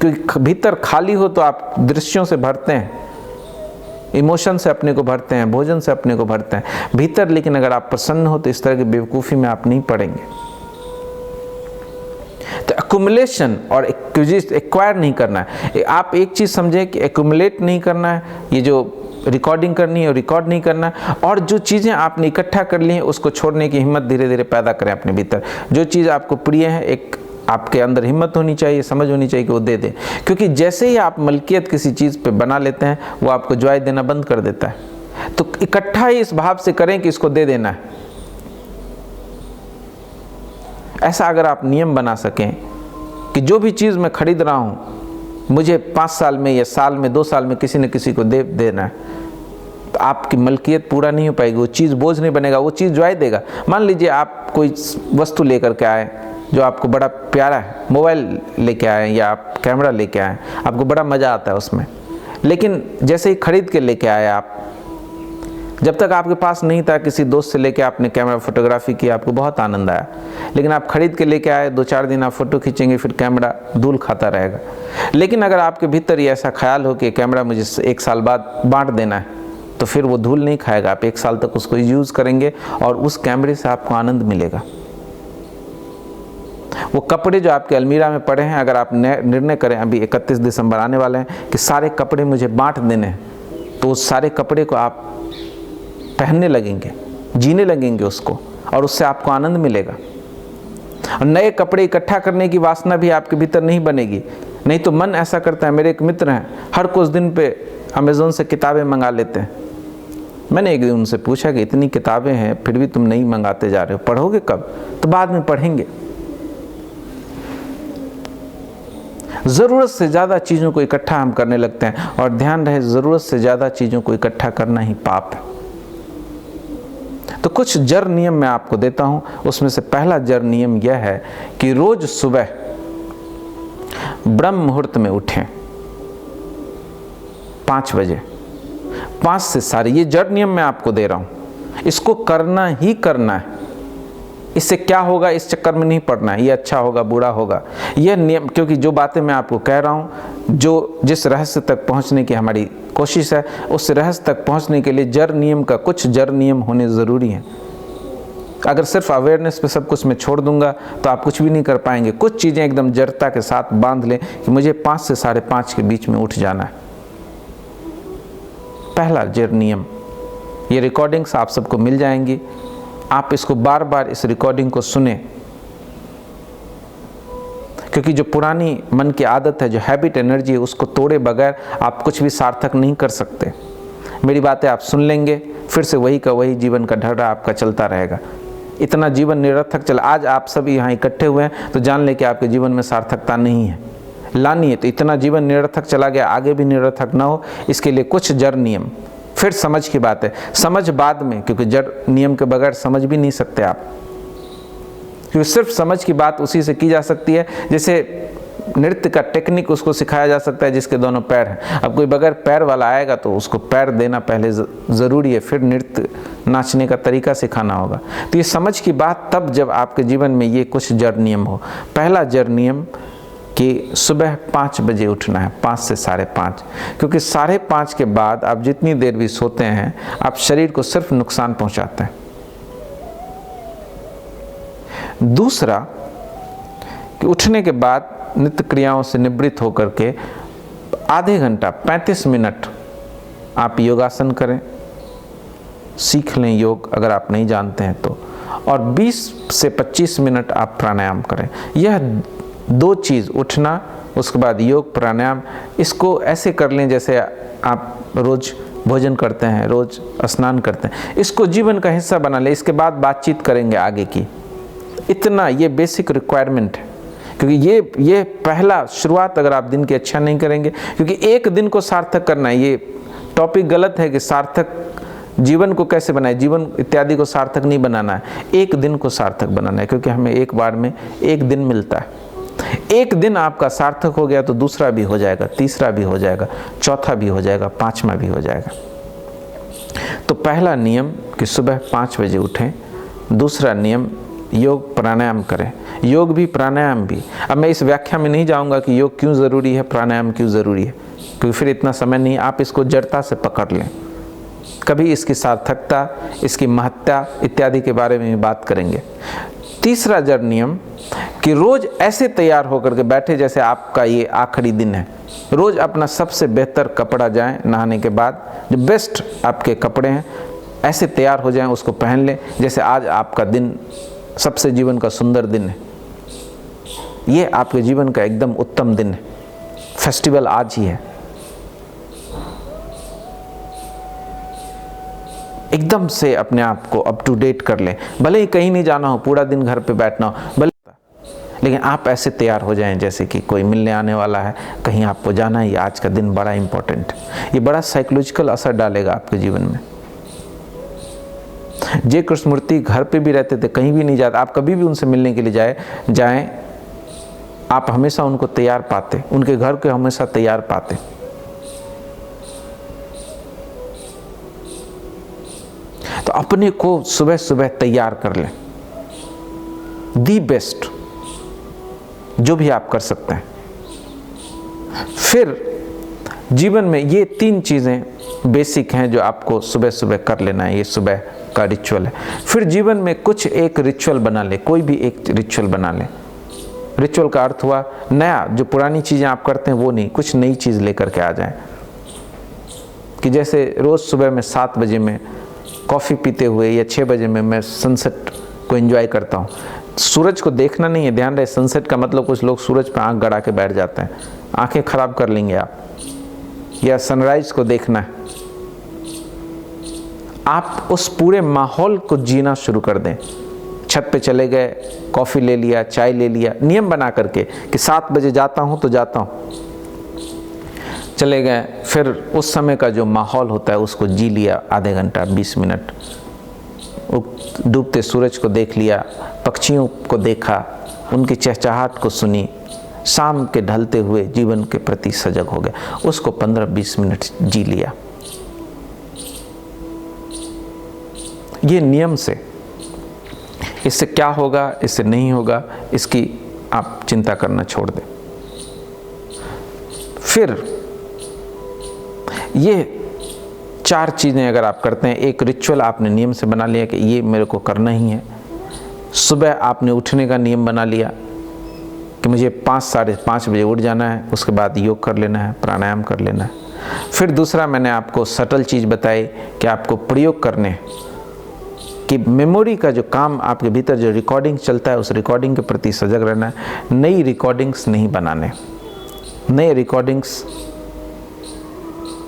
क्योंकि भीतर खाली हो तो आप दृश्यों से भरते हैं, इमोशन से अपने को भरते हैं, भोजन से अपने को भरते हैं भीतर। लेकिन अगर आप प्रसन्न हो तो इस तरह की बेवकूफ़ी में आप नहीं पड़ेंगे। तो एक्युमुलेशन और एक्वायर नहीं करना है। आप एक चीज़ समझें कि एक्युमुलेट नहीं करना है, ये जो रिकॉर्डिंग करनी है और रिकॉर्ड नहीं करना है, और जो चीज़ें आपने इकट्ठा कर ली हैं उसको छोड़ने की हिम्मत धीरे धीरे पैदा करें अपने भीतर। जो चीज़ आपको प्रिय है, एक आपके अंदर हिम्मत होनी चाहिए, समझ होनी चाहिए कि वो दे दे। क्योंकि जैसे ही आप मलकियत किसी चीज़ पे बना लेते हैं, वो आपको जॉय देना बंद कर देता है। तो इकट्ठा ही इस भाव से करें कि इसको दे देना है। ऐसा अगर आप नियम बना सकें कि जो भी चीज़ मैं खरीद रहा हूँ मुझे 5 साल में या साल में 2 साल में किसी न किसी को दे देना है, तो आपकी मलकियत पूरा नहीं हो पाएगी, वो चीज़ बोझ नहीं बनेगा, वो चीज़ जॉय देगा। मान लीजिए आप कोई वस्तु लेकर के आए जो आपको बड़ा प्यारा है, मोबाइल लेके आए या आप कैमरा लेके आए, आपको बड़ा मज़ा आता है उसमें, लेकिन जैसे ही खरीद के लेके आए आप, जब तक आपके पास नहीं था, किसी दोस्त से लेके आपने कैमरा फोटोग्राफी की, आपको बहुत आनंद आया, लेकिन आप खरीद के लेके आए, 2-4 दिन आप फ़ोटो खींचेंगे, फिर कैमरा धूल खाता रहेगा। लेकिन अगर आपके भीतर ये ऐसा ख्याल हो कि कैमरा मुझे 1 साल बाद बांट देना है, तो फिर वो धूल नहीं खाएगा, आप 1 साल तक उसको यूज़ करेंगे और उस कैमरे से आपको आनंद मिलेगा। वो कपड़े जो आपके अलमीरा में पड़े हैं, अगर आप निर्णय करें अभी 31 दिसंबर आने वाले हैं कि सारे कपड़े मुझे बांट देने हैं, तो उस सारे कपड़े को आप पहनने लगेंगे, जीने लगेंगे उसको, और उससे आपको आनंद मिलेगा। और नए कपड़े इकट्ठा करने की वासना भी आपके भीतर नहीं बनेगी। नहीं तो मन ऐसा करता है, मेरे एक मित्र हैं, हर कुछ दिन पे अमेज़ोन से किताबें मंगा लेते हैं। मैंने एक दिन उनसे पूछा कि इतनी किताबें हैं फिर भी तुम नहीं मंगाते जा रहे हो, पढ़ोगे कब? तो बाद में पढ़ेंगे। ज़रूरत से ज़्यादा चीज़ों को इकट्ठा हम करने लगते हैं, और ध्यान रहे ज़रूरत से ज़्यादा चीज़ों को इकट्ठा करना ही पाप है। तो कुछ जड़ नियम मैं आपको देता हूं। उसमें से पहला जड़ नियम यह है कि रोज सुबह ब्रह्म मुहूर्त में उठें, 5 बजे, 5 से सारे, ये जड़ नियम मैं आपको दे रहा हूं, इसको करना ही करना है। इससे क्या होगा इस चक्कर में नहीं पड़ना है, ये अच्छा होगा बुरा होगा, यह नियम, क्योंकि जो बातें मैं आपको कह रहा हूं, जो जिस रहस्य तक पहुंचने की हमारी कोशिश है, उस रहस्य तक पहुंचने के लिए जड़ नियम का कुछ जड़ नियम होने ज़रूरी हैं। अगर सिर्फ अवेयरनेस पे सब कुछ मैं छोड़ दूंगा तो आप कुछ भी नहीं कर पाएंगे। कुछ चीज़ें एकदम जड़ता के साथ बांध लें कि मुझे 5 से 5:30 के बीच में उठ जाना है। पहला जड़ नियम, ये रिकॉर्डिंग्स आप सबको मिल जाएंगी, आप इसको बार बार इस रिकॉर्डिंग को सुने, क्योंकि जो पुरानी मन की आदत है, जो हैबिट एनर्जी है, उसको तोड़े बगैर आप कुछ भी सार्थक नहीं कर सकते। मेरी बातें आप सुन लेंगे, फिर से वही का वही जीवन का ढर्रा आपका चलता रहेगा। इतना जीवन निरर्थक चला, आज आप सब यहाँ इकट्ठे हुए हैं तो जान ले कि आपके जीवन में सार्थकता नहीं है, लानी है। तो इतना जीवन निरर्थक चला गया, आगे भी निरर्थक ना हो, इसके लिए कुछ जड़ नियम। फिर समझ की बात है, समझ बाद में, क्योंकि जड़ नियम के बगैर समझ भी नहीं सकते आप, क्योंकि सिर्फ समझ की बात उसी से की जा सकती है जैसे नृत्य का टेक्निक उसको सिखाया जा सकता है जिसके दोनों पैर हैं। अब कोई बगैर पैर वाला आएगा तो उसको पैर देना पहले ज़रूरी है, फिर नृत्य नाचने का तरीका सिखाना होगा। तो ये समझ की बात तब जब आपके जीवन में ये कुछ जड़ नियम हो। पहला जड़ नियम कि सुबह 5 बजे उठना है, 5 से 5:30, क्योंकि 5:30 के बाद आप जितनी देर भी सोते हैं आप शरीर को सिर्फ नुकसान पहुंचाते हैं। दूसरा कि उठने के बाद नित्य क्रियाओं से निवृत्त होकर के आधे घंटा 35 मिनट आप योगासन करें, सीख लें योग अगर आप नहीं जानते हैं तो, और 20 से 25 मिनट आप प्राणायाम करें। यह 2 चीज़, उठना उसके बाद योग प्राणायाम, इसको ऐसे कर लें जैसे आप रोज़ भोजन करते हैं, रोज़ स्नान करते हैं, इसको जीवन का हिस्सा बना लें। इसके बाद बातचीत करेंगे आगे की। इतना ये बेसिक रिक्वायरमेंट है, क्योंकि ये पहला शुरुआत अगर आप दिन की अच्छा नहीं करेंगे, क्योंकि एक दिन को सार्थक करना है, ये टॉपिक गलत है कि सार्थक जीवन को कैसे बनाए, जीवन इत्यादि को सार्थक नहीं बनाना है, एक दिन को सार्थक बनाना है, क्योंकि हमें एक बार में एक दिन मिलता है। एक दिन आपका सार्थक हो गया तो दूसरा भी हो जाएगा, तीसरा भी हो जाएगा, चौथा भी हो जाएगा, 5वां भी हो जाएगा। तो पहला नियम कि सुबह 5 बजे उठें। दूसरा नियम, योग प्राणायाम करें, योग भी प्राणायाम भी। अब मैं इस व्याख्या में नहीं जाऊंगा कि योग क्यों ज़रूरी है, प्राणायाम क्यों ज़रूरी है, क्योंकि फिर इतना समय नहीं। आप इसको जड़ता से पकड़ लें, कभी इसकी सार्थकता, इसकी महत्ता इत्यादि के बारे में बात करेंगे। तीसरा जड़ नियम कि रोज़ ऐसे तैयार होकर के बैठे जैसे आपका ये आखिरी दिन है। रोज़ अपना सबसे बेहतर कपड़ा जाएं, नहाने के बाद जो बेस्ट आपके कपड़े हैं ऐसे तैयार हो जाएं, उसको पहन लें जैसे आज आपका दिन सबसे जीवन का सुंदर दिन है। ये आपके जीवन का एकदम उत्तम दिन है। फेस्टिवल आज ही है। एकदम से अपने आप को अप टू डेट कर लें। भले ही कहीं नहीं जाना हो, पूरा दिन घर पे बैठना हो, भले, लेकिन आप ऐसे तैयार हो जाएं जैसे कि कोई मिलने आने वाला है, कहीं आपको जाना है। ये आज का दिन बड़ा इंपॉर्टेंट है। ये बड़ा साइकोलॉजिकल असर डालेगा आपके जीवन में। जय कृष्णमूर्ति घर पे भी रहते थे, कहीं भी नहीं जाते। आप कभी भी उनसे मिलने के लिए जाएं, आप हमेशा उनको तैयार पाते, उनके घर को हमेशा तैयार पाते। तो अपने को सुबह सुबह तैयार कर लें, दी बेस्ट जो भी आप कर सकते हैं। फिर जीवन में ये 3 चीज़ें बेसिक हैं जो आपको सुबह सुबह कर लेना है। ये सुबह का रिचुअल है। फिर जीवन में कुछ एक रिचुअल बना ले, कोई भी एक रिचुअल बना ले। रिचुअल का अर्थ हुआ नया, जो पुरानी चीज़ें आप करते हैं वो नहीं, कुछ नई चीज़ लेकर के आ जाएं। कि जैसे रोज़ सुबह में 7 बजे में कॉफ़ी पीते हुए या 6 बजे में मैं सनसेट को एंजॉय करता हूँ। सूरज को देखना नहीं है, ध्यान रहे। सनसेट का मतलब कुछ लोग सूरज पर आंख गड़ा के बैठ जाते हैं, आंखें खराब कर लेंगे आप। या सनराइज को देखना है, आप उस पूरे माहौल को जीना शुरू कर दें। छत पे चले गए, कॉफ़ी ले लिया, चाय ले लिया, नियम बना करके कि 7 बजे जाता हूँ तो जाता हूँ, चले गए। फिर उस समय का जो माहौल होता है उसको जी लिया, आधे घंटा 20 मिनट। डूबते सूरज को देख लिया, पक्षियों को देखा, उनकी चहचहाहट को सुनी, शाम के ढलते हुए जीवन के प्रति सजग हो गया, उसको 15-20 मिनट जी लिया। ये नियम से, इससे क्या होगा, इससे नहीं होगा, इसकी आप चिंता करना छोड़ दें। फिर ये 4 चीज़ें अगर आप करते हैं, एक रिचुअल आपने नियम से बना लिया कि ये मेरे को करना ही है। सुबह आपने उठने का नियम बना लिया कि मुझे 5-5:30 बजे उठ जाना है, उसके बाद योग कर लेना है, प्राणायाम कर लेना है। फिर दूसरा मैंने आपको सटल चीज़ बताई कि आपको प्रयोग करने कि मेमोरी का जो काम आपके भीतर जो रिकॉर्डिंग चलता है, उस रिकॉर्डिंग के प्रति सजग रहना है। नई रिकॉर्डिंग्स नहीं बनाने, नए रिकॉर्डिंग्स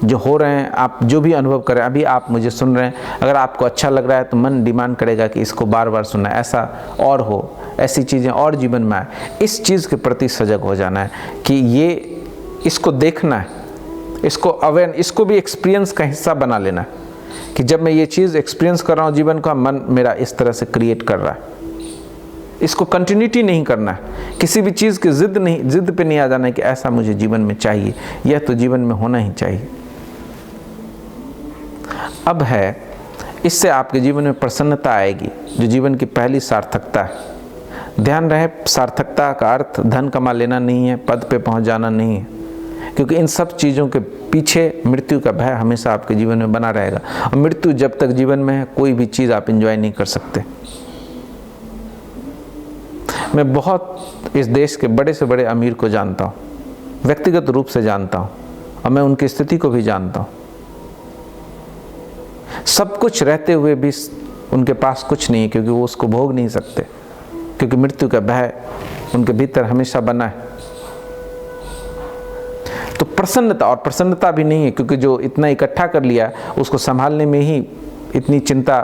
जो हो रहे हैं, आप जो भी अनुभव करें, अभी आप मुझे सुन रहे हैं, अगर आपको अच्छा लग रहा है तो मन डिमांड करेगा कि इसको बार बार सुनना है, ऐसा और हो, ऐसी चीज़ें और जीवन में आए। इस चीज़ के प्रति सजग हो जाना है कि ये इसको देखना है, इसको अवेयर, इसको भी एक्सपीरियंस का हिस्सा बना लेना है कि जब मैं ये चीज़ एक्सपीरियंस कर रहा हूँ, जीवन का मन मेरा इस तरह से क्रिएट कर रहा है। इसको कंटिन्यूटी नहीं करना है, किसी भी चीज़ की जिद पे नहीं आ जाना है कि ऐसा मुझे जीवन में चाहिए, यह तो जीवन में होना ही चाहिए। अब है, इससे आपके जीवन में प्रसन्नता आएगी, जो जीवन की पहली सार्थकता है। ध्यान रहे, सार्थकता का अर्थ धन कमा लेना नहीं है, पद पे पहुंच जाना नहीं है, क्योंकि इन सब चीज़ों के पीछे मृत्यु का भय हमेशा आपके जीवन में बना रहेगा। और मृत्यु जब तक जीवन में है, कोई भी चीज़ आप एंजॉय नहीं कर सकते। मैं बहुत इस देश के बड़े से बड़े अमीर को जानता हूँ, व्यक्तिगत रूप से जानता हूँ, और मैं उनकी स्थिति को भी जानता हूँ। सब कुछ रहते हुए भी उनके पास कुछ नहीं है, क्योंकि वो उसको भोग नहीं सकते, क्योंकि मृत्यु का भय उनके भीतर हमेशा बना है। तो प्रसन्नता, और प्रसन्नता भी नहीं है, क्योंकि जो इतना इकट्ठा कर लिया उसको संभालने में ही इतनी चिंता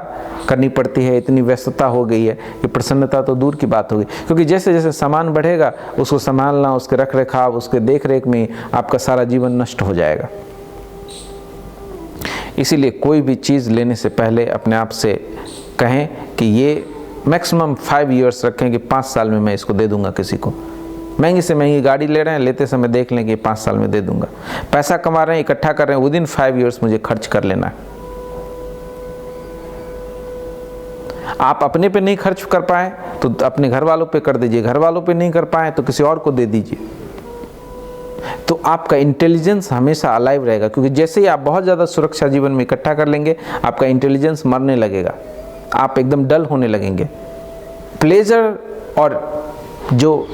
करनी पड़ती है, इतनी व्यस्तता हो गई है कि प्रसन्नता तो दूर की बात होगी। क्योंकि जैसे जैसे सामान बढ़ेगा, उसको संभालना, उसके रख रखाव, उसके देख रेख में आपका सारा जीवन नष्ट हो जाएगा। इसीलिए कोई भी चीज़ लेने से पहले अपने आप से कहें कि ये मैक्सिमम 5 ईयर्स रखें कि 5 साल में मैं इसको दे दूंगा किसी को। महंगी से महंगी गाड़ी ले रहे हैं, लेते समय देख लें कि 5 साल में दे दूंगा। पैसा कमा रहे हैं, इकट्ठा कर रहे हैं, विदिन 5 ईयर्स मुझे खर्च कर लेना है। आप अपने पे नहीं खर्च कर पाए तो अपने घर वालों पे कर दीजिए, घर वालों पे नहीं कर पाए तो किसी और को दे दीजिए। तो आपका इंटेलिजेंस हमेशा अलाइव रहेगा, क्योंकि जैसे ही आप बहुत ज़्यादा सुरक्षा जीवन में इकट्ठा कर लेंगे, आपका इंटेलिजेंस मरने लगेगा, आप एकदम डल होने लगेंगे। प्लेजर और जो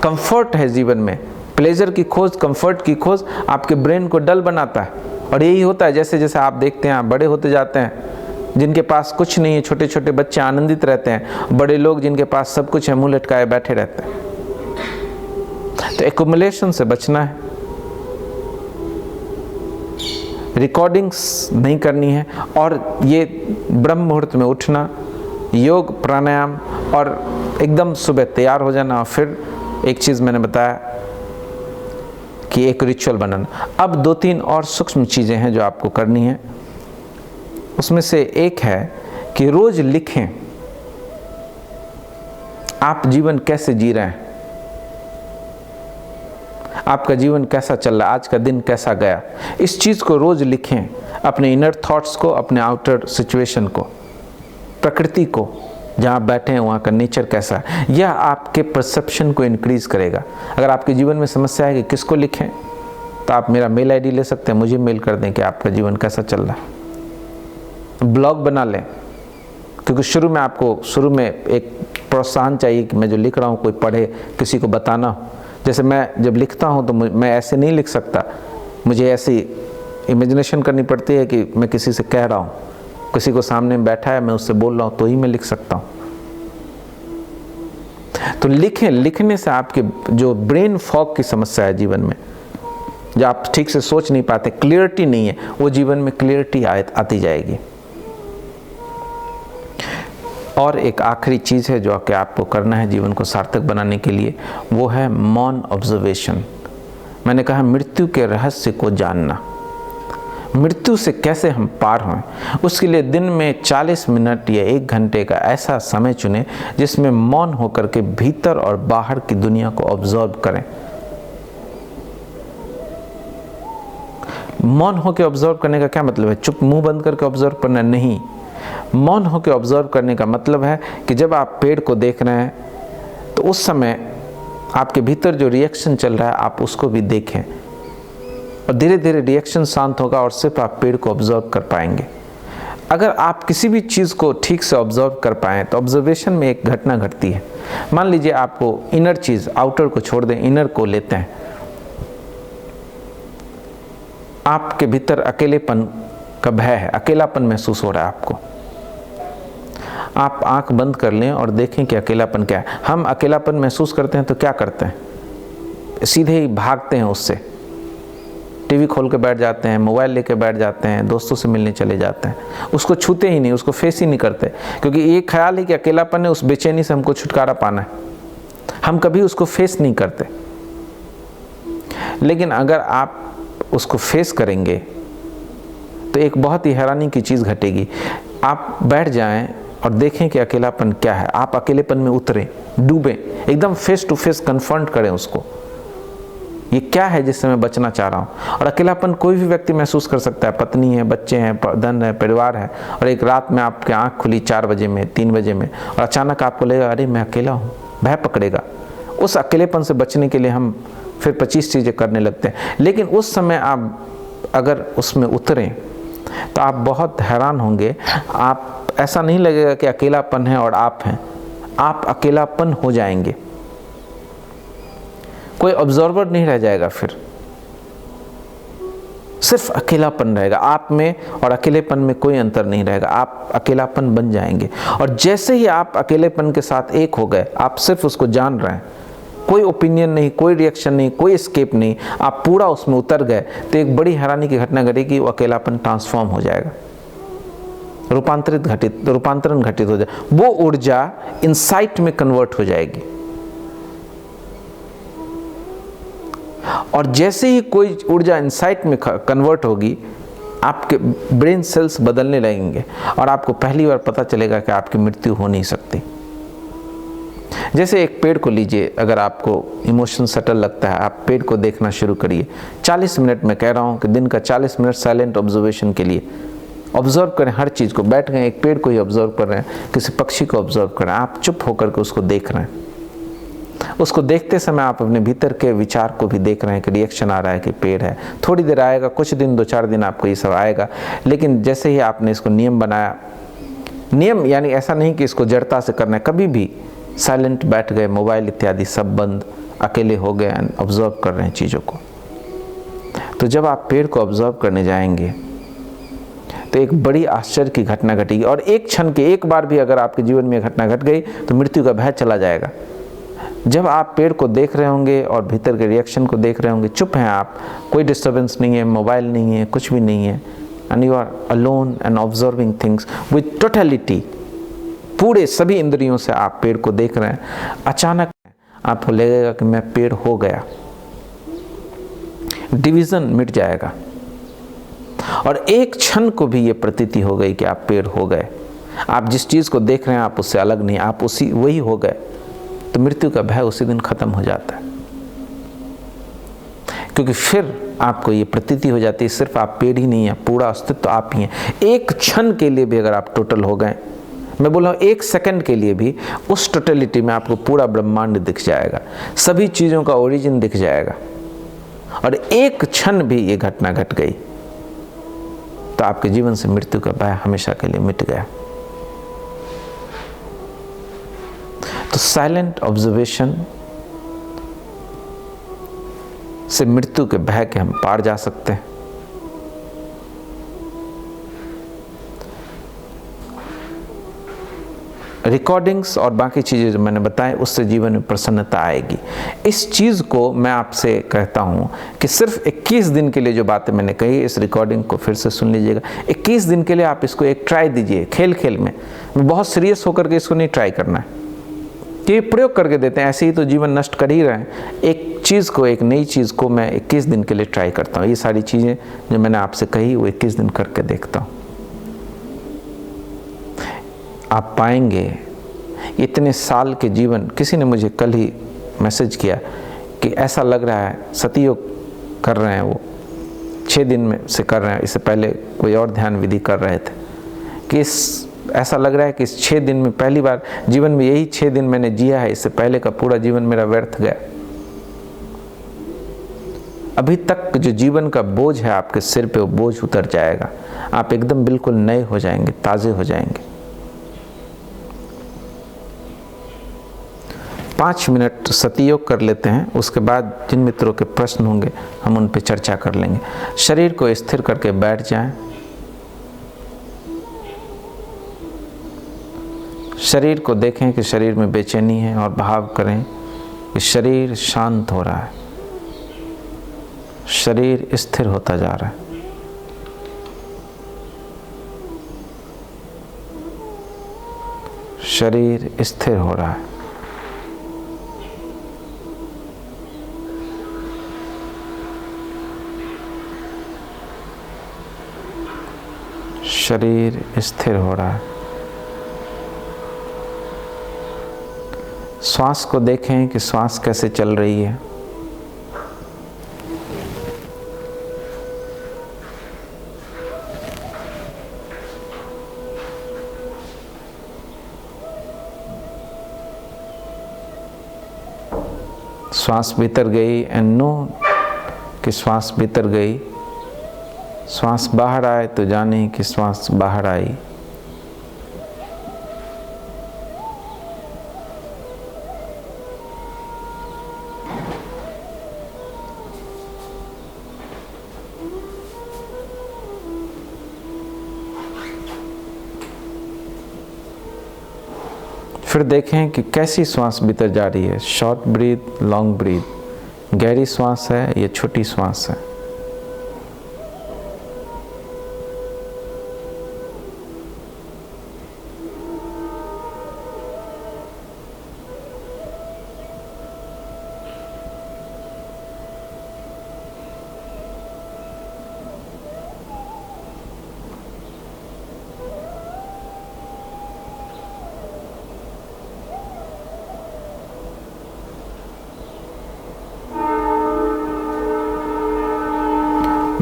कंफर्ट है जीवन में, प्लेजर की खोज, कंफर्ट की खोज आपके ब्रेन को डल बनाता है। और यही होता है, जैसे जैसे आप देखते हैं, आप बड़े होते जाते हैं, जिनके पास कुछ नहीं है, छोटे छोटे बच्चे आनंदित रहते हैं, बड़े लोग जिनके पास सब कुछ है मुँह लटकाए बैठे रहते हैं। तो एक्युमुलेशन से बचना है, रिकॉर्डिंग्स नहीं करनी है, और ये ब्रह्म मुहूर्त में उठना, योग प्राणायाम, और एकदम सुबह तैयार हो जाना। और फिर एक चीज़ मैंने बताया कि एक रिचुअल बनाना। अब 2-3 और सूक्ष्म चीज़ें हैं जो आपको करनी है। उसमें से एक है कि रोज लिखें आप जीवन कैसे जी रहे हैं, आपका जीवन कैसा चल रहा है, आज का दिन कैसा गया। इस चीज़ को रोज लिखें, अपने इनर थॉट्स को, अपने आउटर सिचुएशन को, प्रकृति को, जहाँ बैठे हैं वहाँ का नेचर कैसा है। यह आपके परसेप्शन को इंक्रीज करेगा। अगर आपके जीवन में समस्या है कि किसको लिखें, तो आप मेरा मेल आईडी ले सकते हैं, मुझे मेल कर दें कि आपका जीवन कैसा चल रहा है। ब्लॉग बना लें, क्योंकि शुरू में एक प्रोत्साहन चाहिए कि मैं जो लिख रहा हूँ कोई पढ़े, किसी को बताना हो। जैसे मैं जब लिखता हूँ तो मैं ऐसे नहीं लिख सकता, मुझे ऐसी इमेजिनेशन करनी पड़ती है कि मैं किसी से कह रहा हूँ, किसी को सामने बैठा है, मैं उससे बोल रहा हूँ, तो ही मैं लिख सकता हूँ। तो लिखें, लिखने से आपके जो ब्रेन फॉग की समस्या है जीवन में, जो आप ठीक से सोच नहीं पाते, क्लियरिटी नहीं है, वो जीवन में क्लियरिटी आती जाएगी। और एक आखिरी चीज़ है जो कि आपको करना है जीवन को सार्थक बनाने के लिए, वो है मौन ऑब्जर्वेशन। मैंने कहा मृत्यु के रहस्य को जानना, मृत्यु से कैसे हम पार हों। उसके लिए दिन में 40 मिनट या 1 घंटे का ऐसा समय चुनें जिसमें मौन होकर के भीतर और बाहर की दुनिया को ऑब्जर्व करें। मौन होकर ऑब्जर्व करने का क्या मतलब है? चुप मुंह बंद करके ऑब्जर्व करना नहीं। मौन होकर ऑब्जर्व करने का मतलब है कि जब आप पेड़ को देख रहे हैं तो उस समय आपके भीतर जो रिएक्शन चल रहा है आप उसको भी देखें, और धीरे धीरे रिएक्शन शांत होगा और सिर्फ आप पेड़ को ऑब्जर्व कर पाएंगे। अगर आप किसी भी चीज़ को ठीक से ऑब्जर्व कर पाएँ तो ऑब्जर्वेशन में एक घटना घटती है। मान लीजिए आपको इनर चीज़, आउटर को छोड़ दें, इनर को लेते हैं। आपके भीतर अकेलेपन का भय है, अकेलापन महसूस हो रहा है आपको। आप आंख बंद कर लें और देखें कि अकेलापन क्या है। हम अकेलापन महसूस करते हैं तो क्या करते हैं? सीधे ही भागते हैं उससे, टीवी खोल के बैठ जाते हैं, मोबाइल लेके बैठ जाते हैं, दोस्तों से मिलने चले जाते हैं, उसको छूते ही नहीं, उसको फेस ही नहीं करते, क्योंकि ये ख्याल है कि अकेलापन है, उस बेचैनी से हमको छुटकारा पाना है। हम कभी उसको फेस नहीं करते। लेकिन अगर आप उसको फेस करेंगे तो एक बहुत ही हैरानी की चीज़ घटेगी। आप बैठ जाएं और देखें कि अकेलापन क्या है। आप अकेलेपन में उतरें, डूबें, एकदम फेस टू फेस कन्फ्रंट करें उसको, ये क्या है जिससे मैं बचना चाह रहा हूँ। और अकेलापन कोई भी व्यक्ति महसूस कर सकता है, पत्नी है, बच्चे हैं, धन है, परिवार है, और एक रात में आपकी आँख खुली 4 बजे में, 3 बजे में, और अचानक आपको लगेगा अरे मैं अकेला हूँ, भय पकड़ेगा। उस अकेलेपन से बचने के लिए हम फिर 25 चीज़ें करने लगते हैं। लेकिन उस समय आप अगर उसमें उतरें तो आप बहुत हैरान होंगे। आप ऐसा नहीं लगेगा कि अकेलापन है और आप हैं, आप अकेलापन हो जाएंगे। कोई ऑब्जर्वर नहीं रह जाएगा, फिर सिर्फ अकेलापन रहेगा आप में, और अकेलेपन में कोई अंतर नहीं रहेगा। आप अकेलापन बन जाएंगे, और जैसे ही आप अकेलेपन के साथ एक हो गए, आप सिर्फ उसको जान रहे हैं, कोई ओपिनियन नहीं, कोई रिएक्शन नहीं, कोई एस्केप नहीं, आप पूरा उसमें उतर गए, तो एक बड़ी हैरानी की घटना घटेगी। वो अकेलापन ट्रांसफॉर्म हो जाएगा, रूपांतरण घटित हो जाए, वो ऊर्जा इंसाइट में कन्वर्ट हो जाएगी। और जैसे ही कोई ऊर्जा इंसाइट में कन्वर्ट होगी, आपके ब्रेन सेल्स बदलने लगेंगे, और आपको पहली बार पता चलेगा कि आपकी मृत्यु हो नहीं सकती। जैसे एक पेड़ को लीजिए, अगर आपको इमोशन सटल लगता है, आप पेड़ को देखना शुरू करिए। 40 मिनट में कह रहा हूँ कि दिन का 40 मिनट साइलेंट ऑब्जर्वेशन के लिए ऑब्जर्व करें हर चीज़ को। बैठ गए, एक पेड़ को ही ऑब्जर्व कर रहे हैं, किसी पक्षी को ऑब्जर्व कर रहे हैं, आप चुप होकर के उसको देख रहे हैं। उसको देखते समय आप अपने भीतर के विचार को भी देख रहे हैं कि रिएक्शन आ रहा है कि पेड़ है। थोड़ी देर आएगा, कुछ दिन, 2-4 दिन आपको ये सब आएगा। लेकिन जैसे ही आपने इसको नियम बनाया, नियम यानी ऐसा नहीं कि इसको जड़ता से करना है, कभी भी साइलेंट बैठ गए, मोबाइल इत्यादि सब बंद, अकेले हो गए, ऑब्जर्व कर रहे हैं चीज़ों को। तो जब आप पेड़ को ऑब्जर्व करने जाएंगे तो एक बड़ी आश्चर्य की घटना घटेगी, और एक क्षण के, एक बार भी अगर आपके जीवन में घटना घट गई तो मृत्यु का भय चला जाएगा। जब आप पेड़ को देख रहे होंगे और भीतर के रिएक्शन को देख रहे होंगे, चुप हैं आप, कोई डिस्टर्बेंस नहीं है, मोबाइल नहीं है, कुछ भी नहीं है, and you are alone and observing things with totality, पूरे सभी इंद्रियों से आप पेड़ को देख रहे हैं, अचानक आपको लगेगा कि मैं पेड़ हो गया, डिवीजन मिट जाएगा और एक क्षण को भी ये प्रतीति हो गई कि आप पेड़ हो गए। आप जिस चीज़ को देख रहे हैं आप उससे अलग नहीं, आप उसी वही हो गए, तो मृत्यु का भय उसी दिन खत्म हो जाता है। क्योंकि फिर आपको ये प्रतीति हो जाती है सिर्फ आप पेड़ ही नहीं है, पूरा अस्तित्व आप ही हैं। एक क्षण के लिए भी अगर आप टोटल हो गए, मैं बोल रहा हूँ एक सेकंड के लिए भी, उस टोटलिटी में आपको पूरा ब्रह्मांड दिख जाएगा, सभी चीज़ों का ओरिजिन दिख जाएगा, और एक क्षण भी ये घटना घट गई तो आपके जीवन से मृत्यु का भय हमेशा के लिए मिट गया। तो साइलेंट ऑब्जर्वेशन से मृत्यु के भय के हम पार जा सकते हैं। रिकॉर्डिंग्स और बाकी चीज़ें जो मैंने बताएं, उससे जीवन में प्रसन्नता आएगी। इस चीज़ को मैं आपसे कहता हूं कि सिर्फ 21 दिन के लिए जो बातें मैंने कही, इस रिकॉर्डिंग को फिर से सुन लीजिएगा। 21 दिन के लिए आप इसको एक ट्राई दीजिए, खेल खेल में बहुत सीरियस होकर के इसको नहीं ट्राई करना है कि प्रयोग करके देते हैं, ऐसे ही तो जीवन नष्ट कर ही रहे हैं। एक चीज़ को, एक नई चीज़ को मैं 21 दिन के लिए ट्राई करता हूँ। ये सारी चीज़ें जो मैंने आपसे कही वो 21 दिन करके देखता हूँ। आप पाएंगे इतने साल के जीवन, किसी ने मुझे कल ही मैसेज किया कि ऐसा लग रहा है सतयोग कर रहे हैं, वो 6 दिन में से कर रहे हैं, इससे पहले कोई और ध्यान विधि कर रहे थे, कि ऐसा लग रहा है कि इस 6 दिन में पहली बार जीवन में यही 6 दिन मैंने जिया है, इससे पहले का पूरा जीवन मेरा व्यर्थ गया। अभी तक जो जीवन का बोझ है आपके सिर पे, वो बोझ उतर जाएगा, आप एकदम बिल्कुल नए हो जाएंगे, ताज़े हो जाएंगे। 5 मिनट सतयोग कर लेते हैं, उसके बाद जिन मित्रों के प्रश्न होंगे हम उन पे चर्चा कर लेंगे। शरीर को स्थिर करके बैठ जाएं। शरीर को देखें कि शरीर में बेचैनी है और भाव करें कि शरीर शांत हो रहा है, शरीर स्थिर होता जा रहा है। शरीर स्थिर हो रहा है। शरीर स्थिर हो रहा है। श्वास को देखें कि श्वास कैसे चल रही है। श्वास भीतर गई एंड नो कि श्वास भीतर गई। श्वास बाहर आए तो जाने कि श्वास बाहर आई। फिर देखें कि कैसी श्वास भीतर जा रही है, शॉर्ट ब्रीथ, लॉन्ग ब्रीथ, गहरी श्वास है या छोटी श्वास है।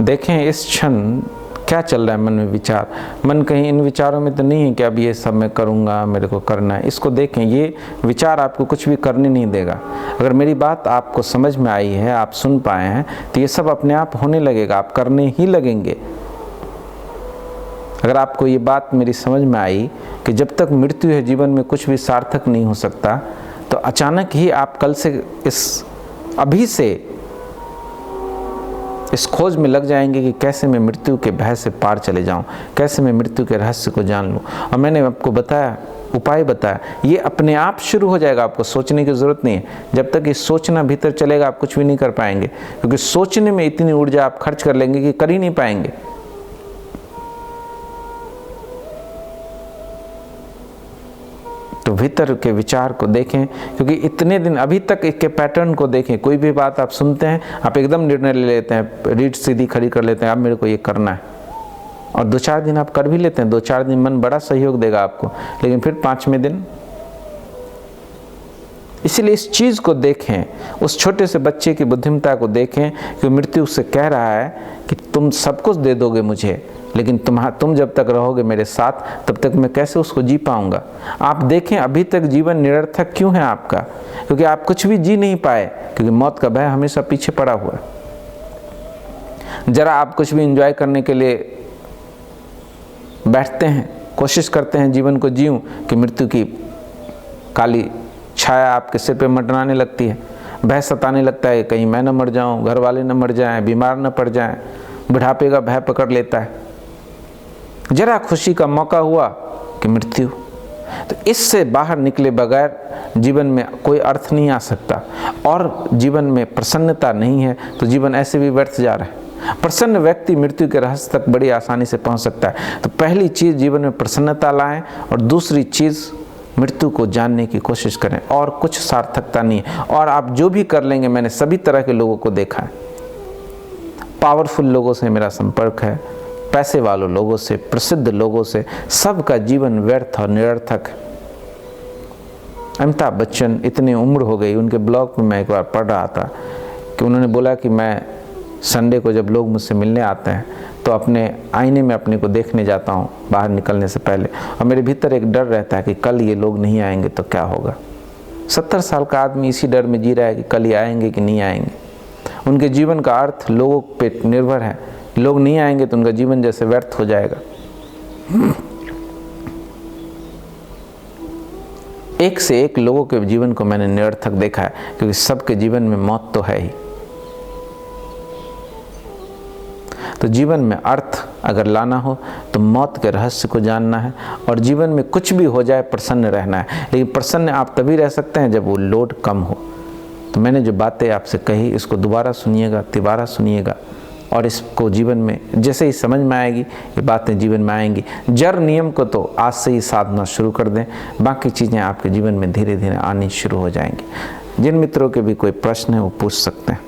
देखें इस क्षण क्या चल रहा है मन में विचार। मन कहीं इन विचारों में तो नहीं है कि अब ये सब मैं करूँगा, मेरे को करना है। इसको देखें, ये विचार आपको कुछ भी करने नहीं देगा। अगर मेरी बात आपको समझ में आई है, आप सुन पाए हैं, तो ये सब अपने आप होने लगेगा, आप करने ही लगेंगे। अगर आपको ये बात मेरी समझ में आई कि जब तक मृत्यु है जीवन में कुछ भी सार्थक नहीं हो सकता, तो अचानक ही आप कल से अभी से इस खोज में लग जाएंगे कि कैसे मैं मृत्यु के भय से पार चले जाऊं, कैसे मैं मृत्यु के रहस्य को जान लूं। और मैंने आपको बताया उपाय बताया, ये अपने आप शुरू हो जाएगा, आपको सोचने की ज़रूरत नहीं है। जब तक ये सोचना भीतर चलेगा आप कुछ भी नहीं कर पाएंगे, क्योंकि सोचने में इतनी ऊर्जा आप खर्च कर लेंगे कि कर ही नहीं पाएंगे। तो भीतर के विचार को देखें, क्योंकि इतने दिन अभी तक इसके पैटर्न को देखें। कोई भी बात आप सुनते हैं, आप एकदम निर्णय ले लेते हैं, रीढ़ सीधी खड़ी कर लेते हैं, अब मेरे को ये करना है, और 2-4 दिन आप कर भी लेते हैं, 2-4 दिन मन बड़ा सहयोग देगा आपको, लेकिन फिर 5वें दिन। इसलिए इस चीज़ को देखें, उस छोटे से बच्चे की बुद्धिमत्ता को देखें कि मृत्यु उससे कह रहा है कि तुम सब कुछ दे दोगे मुझे, लेकिन तुम जब तक रहोगे मेरे साथ तब तक मैं कैसे उसको जी पाऊंगा। आप देखें अभी तक जीवन निरर्थक क्यों है आपका, क्योंकि आप कुछ भी जी नहीं पाए, क्योंकि मौत का भय हमेशा पीछे पड़ा हुआ है। जरा आप कुछ भी एंजॉय करने के लिए बैठते हैं, कोशिश करते हैं जीवन को जीऊं, कि मृत्यु की काली छाया आपके सिर पे मंडराने लगती है, भय सताने लगता है, कहीं मैं न मर जाऊं, घर वाले न मर जाएं, बीमार न पड़ जाएं, बुढ़ापे का भय पकड़ लेता है। जरा खुशी का मौका हुआ कि मृत्यु। तो इससे बाहर निकले बगैर जीवन में कोई अर्थ नहीं आ सकता, और जीवन में प्रसन्नता नहीं है तो जीवन ऐसे भी व्यर्थ जा रहा है। प्रसन्न व्यक्ति मृत्यु के रहस्य तक बड़ी आसानी से पहुंच सकता है। तो पहली चीज़ जीवन में प्रसन्नता लाएं, और दूसरी चीज़ मृत्यु को जानने की कोशिश करें, और कुछ सार्थकता नहीं है। और आप जो भी कर लेंगे, मैंने सभी तरह के लोगों को देखा है, पावरफुल लोगों से मेरा संपर्क है, पैसे वालों लोगों से, प्रसिद्ध लोगों से, सबका जीवन व्यर्थ और निरर्थक है। अमिताभ बच्चन इतनी उम्र हो गई, उनके ब्लॉग में मैं एक बार पढ़ रहा था कि उन्होंने बोला कि मैं संडे को जब लोग मुझसे मिलने आते हैं तो अपने आईने में अपने को देखने जाता हूँ बाहर निकलने से पहले, और मेरे भीतर एक डर रहता है कि कल ये लोग नहीं आएंगे तो क्या होगा। 70 साल का आदमी इसी डर में जी रहा है कि कल ये आएंगे कि नहीं आएंगे। उनके जीवन का अर्थ लोगों पे निर्भर है, लोग नहीं आएंगे तो उनका जीवन जैसे व्यर्थ हो जाएगा। एक से एक लोगों के जीवन को मैंने निरर्थक देखा है, क्योंकि सबके जीवन में मौत तो है ही। तो जीवन में अर्थ अगर लाना हो तो मौत के रहस्य को जानना है, और जीवन में कुछ भी हो जाए प्रसन्न रहना है। लेकिन प्रसन्न आप तभी रह सकते हैं जब वो लोड कम हो। तो मैंने जो बातें आपसे कही, इसको दोबारा सुनिएगा, तिबारा सुनिएगा, और इसको जीवन में जैसे ही समझ में आएगी ये बातें जीवन में आएंगी। जड़ नियम को तो आज से ही साधना शुरू कर दें, बाकी चीज़ें आपके जीवन में धीरे धीरे आनी शुरू हो जाएंगी। जिन मित्रों के भी कोई प्रश्न है वो पूछ सकते हैं।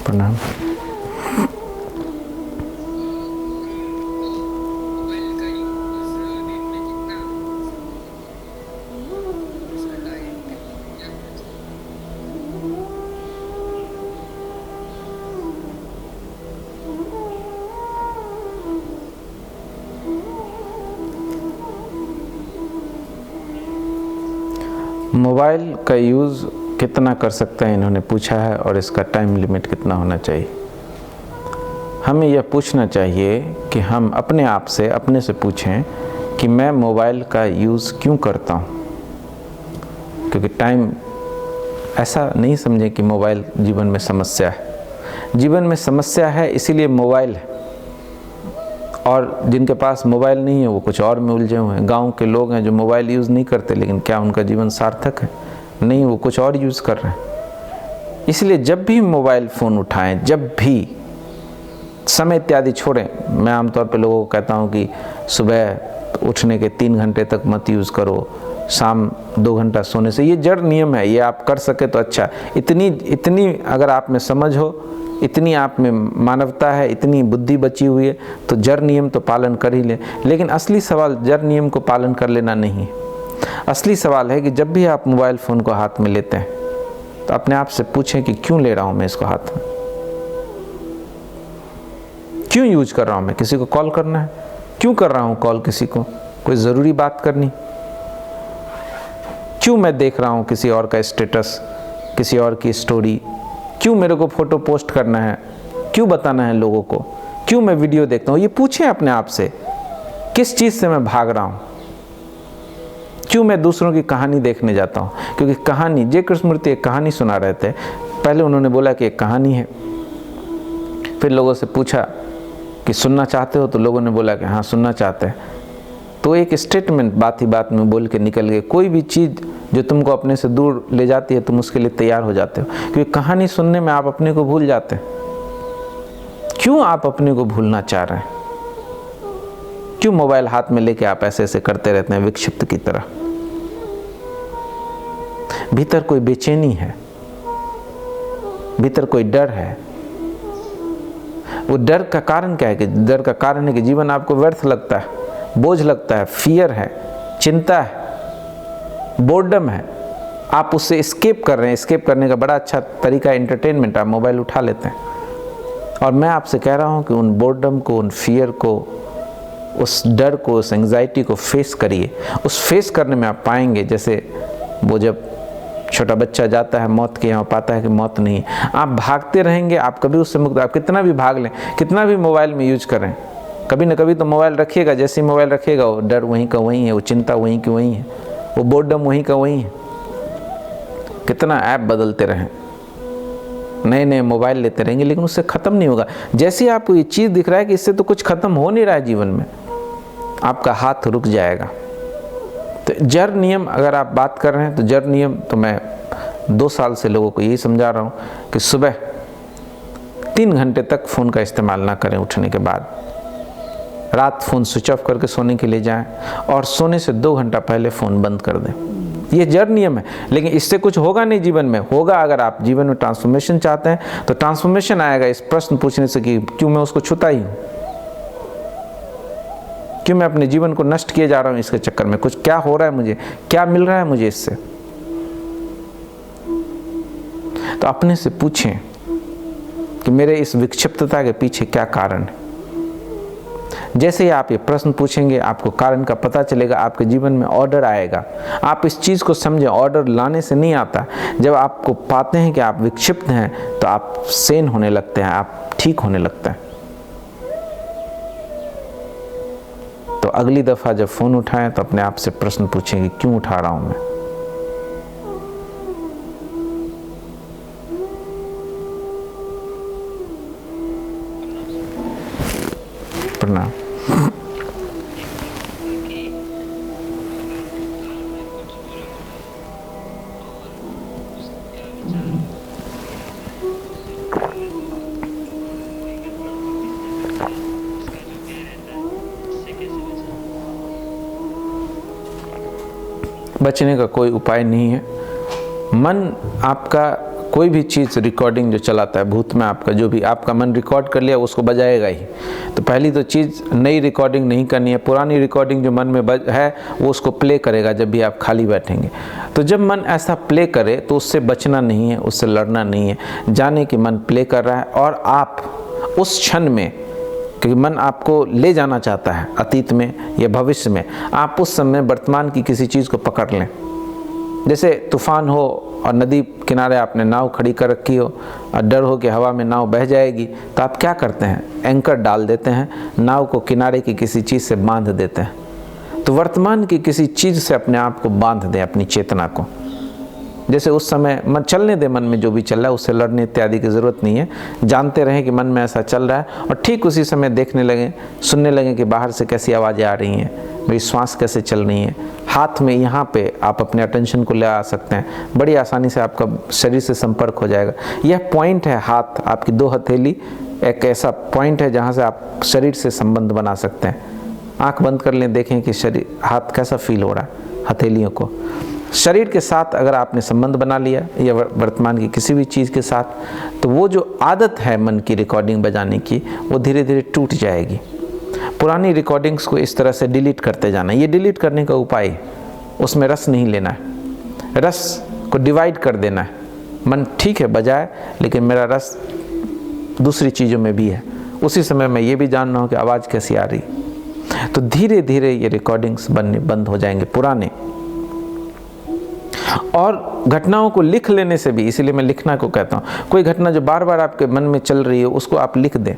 प्रणाम। मोबाइल का यूज़ कितना कर सकते हैं इन्होंने पूछा है, और इसका टाइम लिमिट कितना होना चाहिए। हमें यह पूछना चाहिए कि हम अपने आप से, अपने से पूछें कि मैं मोबाइल का यूज़ क्यों करता हूँ। क्योंकि टाइम ऐसा नहीं समझें कि मोबाइल जीवन में समस्या है। जीवन में समस्या है इसीलिए मोबाइल है, और जिनके पास मोबाइल नहीं है वो कुछ और में उलझे हुए हैं। गांव के लोग हैं जो मोबाइल यूज़ नहीं करते, लेकिन क्या उनका जीवन सार्थक है? नहीं, वो कुछ और यूज़ कर रहे हैं। इसलिए जब भी मोबाइल फ़ोन उठाएं, जब भी समय इत्यादि छोड़ें। मैं आमतौर पे लोगों को कहता हूँ कि सुबह उठने के 3 घंटे तक मत यूज़ करो, शाम 2 घंटा सोने से। ये जड़ नियम है, ये आप कर सके तो अच्छा। इतनी अगर आप में समझ हो इतनी आप में मानवता है, इतनी बुद्धि बची हुई है, तो जड़ नियम तो पालन कर ही लें। लेकिन असली सवाल जड़ नियम को पालन कर लेना नहीं है। असली सवाल है कि जब भी आप मोबाइल फ़ोन को हाथ में लेते हैं तो अपने आप से पूछें कि क्यों ले रहा हूँ मैं इसको हाथ में, क्यों यूज कर रहा हूँ मैं? किसी को कॉल करना है, क्यों कर रहा हूँ कॉल किसी को? कोई ज़रूरी बात करनी? क्यों मैं देख रहा हूँ किसी और का स्टेटस, किसी और की स्टोरी? क्यों मेरे को फ़ोटो पोस्ट करना है? क्यों बताना है लोगों को? क्यों मैं वीडियो देखता हूँ? ये पूछें अपने आप से, किस चीज़ से मैं भाग रहा हूँ? क्यों मैं दूसरों की कहानी देखने जाता हूँ? क्योंकि कहानी, जय कृष्णमूर्ति एक कहानी सुना रहे थे। पहले उन्होंने बोला कि एक कहानी है, फिर लोगों से पूछा कि सुनना चाहते हो? तो लोगों ने बोला कि हाँ सुनना चाहते हैं। तो एक स्टेटमेंट बात ही बात में बोल के निकल गए। कोई भी चीज़ जो तुमको अपने से दूर ले जाती है, तुम उसके लिए तैयार हो जाते हो, क्योंकि कहानी सुनने में आप अपने को भूल जाते हैं। क्यों आप अपने को भूलना चाह रहे हैं? क्यों मोबाइल हाथ में लेके आप ऐसे ऐसे करते रहते हैं विक्षिप्त की तरह? भीतर कोई बेचैनी है, भीतर कोई डर है। वो डर का कारण क्या है? कि डर का कारण है कि जीवन आपको व्यर्थ लगता है, बोझ लगता है, फियर है, चिंता है, बोर्डम है। आप उससे एस्केप कर रहे हैं। एस्केप करने का बड़ा अच्छा तरीका एंटरटेनमेंट, आप मोबाइल उठा लेते हैं। और मैं आपसे कह रहा हूं कि उन बोर्डम को, उन फियर को, उस डर को, उस एंग्जाइटी को फेस करिए। उस फेस करने में आप पाएंगे, जैसे वो जब छोटा बच्चा जाता है मौत के यहाँ, पाता है कि मौत नहीं है। आप भागते रहेंगे, आप कभी उससे मुक्त, आप कितना भी भाग लें, कितना भी मोबाइल में यूज करें, कभी न कभी तो मोबाइल रखिएगा। जैसे ही मोबाइल रखिएगा, वो डर वहीं का वहीं है, वो चिंता वहीं की वहीं है, वो बोर्डम वहीं का वहीं है। कितना ऐप बदलते रहें, नए नए मोबाइल लेते रहेंगे, लेकिन उससे ख़त्म नहीं होगा। जैसे ही आपको ये चीज़ दिख रहा है कि इससे तो कुछ ख़त्म हो नहीं रहा है जीवन में, आपका हाथ रुक जाएगा। तो जड़ नियम अगर आप बात कर रहे हैं, तो जड़ नियम तो मैं 2 साल से लोगों को यही समझा रहा हूँ कि सुबह 3 घंटे तक फ़ोन का इस्तेमाल ना करें उठने के बाद। रात फ़ोन स्विच ऑफ करके सोने के लिए जाएं, और सोने से 2 घंटा पहले फ़ोन बंद कर दें। ये जड़ नियम है। लेकिन इससे कुछ होगा नहीं जीवन में। होगा अगर आप जीवन में ट्रांसफॉर्मेशन चाहते हैं, तो ट्रांसफॉर्मेशन आएगा इस प्रश्न पूछने से कि क्यों मैं उसको छूता ही हूँ, क्यों मैं अपने जीवन को नष्ट किए जा रहा हूँ इसके चक्कर में। कुछ क्या हो रहा है मुझे, क्या मिल रहा है मुझे इससे? तो अपने से पूछें कि मेरे इस विक्षिप्तता के पीछे क्या कारण है। जैसे ही आप ये प्रश्न पूछेंगे, आपको कारण का पता चलेगा, आपके जीवन में ऑर्डर आएगा। आप इस चीज़ को समझें, ऑर्डर लाने से नहीं आता। जब आपको पाते हैं कि आप विक्षिप्त हैं, तो आप सेन होने लगते हैं, आप ठीक होने लगते हैं। तो अगली दफ़ा जब फ़ोन उठाएं, तो अपने आप से प्रश्न पूछें कि क्यों उठा रहा हूँ मैं। प्रणाम। बचने का कोई उपाय नहीं है। मन आपका कोई भी चीज़ रिकॉर्डिंग जो चलाता है, भूत में आपका जो भी आपका मन रिकॉर्ड कर लिया, उसको बजाएगा ही। तो पहली तो चीज़, नई रिकॉर्डिंग नहीं करनी है। पुरानी रिकॉर्डिंग जो मन में है, वो उसको प्ले करेगा जब भी आप खाली बैठेंगे। तो जब मन ऐसा प्ले करे, तो उससे बचना नहीं है, उससे लड़ना नहीं है। जाने कि मन प्ले कर रहा है, और आप उस क्षण में, क्योंकि मन आपको ले जाना चाहता है अतीत में या भविष्य में, आप उस समय वर्तमान की किसी चीज़ को पकड़ लें। जैसे तूफान हो और नदी किनारे आपने नाव खड़ी कर रखी हो, और डर हो कि हवा में नाव बह जाएगी, तो आप क्या करते हैं? एंकर डाल देते हैं, नाव को किनारे की किसी चीज़ से बांध देते हैं। तो वर्तमान की किसी चीज़ से अपने आप को बांध दें, अपनी चेतना को। जैसे उस समय मन चलने दे, मन में जो भी चल रहा है उससे लड़ने इत्यादि की ज़रूरत नहीं है। जानते रहें कि मन में ऐसा चल रहा है, और ठीक उसी समय देखने लगें, सुनने लगें कि बाहर से कैसी आवाज़ें आ रही हैं, मेरी श्वास कैसे चल रही है। हाथ में यहाँ पे आप अपने अटेंशन को ले आ सकते हैं, बड़ी आसानी से आपका शरीर से संपर्क हो जाएगा। यह पॉइंट है हाथ, आपकी 2 हथेली एक ऐसा पॉइंट है जहाँ से आप शरीर से संबंध बना सकते हैं। आँख बंद कर लें, देखें कि शरीर, हाथ कैसा फील हो रहा है, हथेलियों को। शरीर के साथ अगर आपने संबंध बना लिया या वर्तमान की किसी भी चीज़ के साथ, तो वो जो आदत है मन की रिकॉर्डिंग बजाने की, वो धीरे धीरे टूट जाएगी। पुरानी रिकॉर्डिंग्स को इस तरह से डिलीट करते जाना, ये डिलीट करने का उपाय है। उसमें रस नहीं लेना है, रस को डिवाइड कर देना है। मन ठीक है बजाए, लेकिन मेरा रस दूसरी चीज़ों में भी है। उसी समय मैं ये भी जान रहा हूँ कि आवाज़ कैसी आ रही। तो धीरे धीरे ये रिकॉर्डिंग्स बनने बंद हो जाएंगे पुराने। और घटनाओं को लिख लेने से भी, इसीलिए मैं लिखना को कहता हूँ, कोई घटना जो बार बार आपके मन में चल रही है उसको आप लिख दें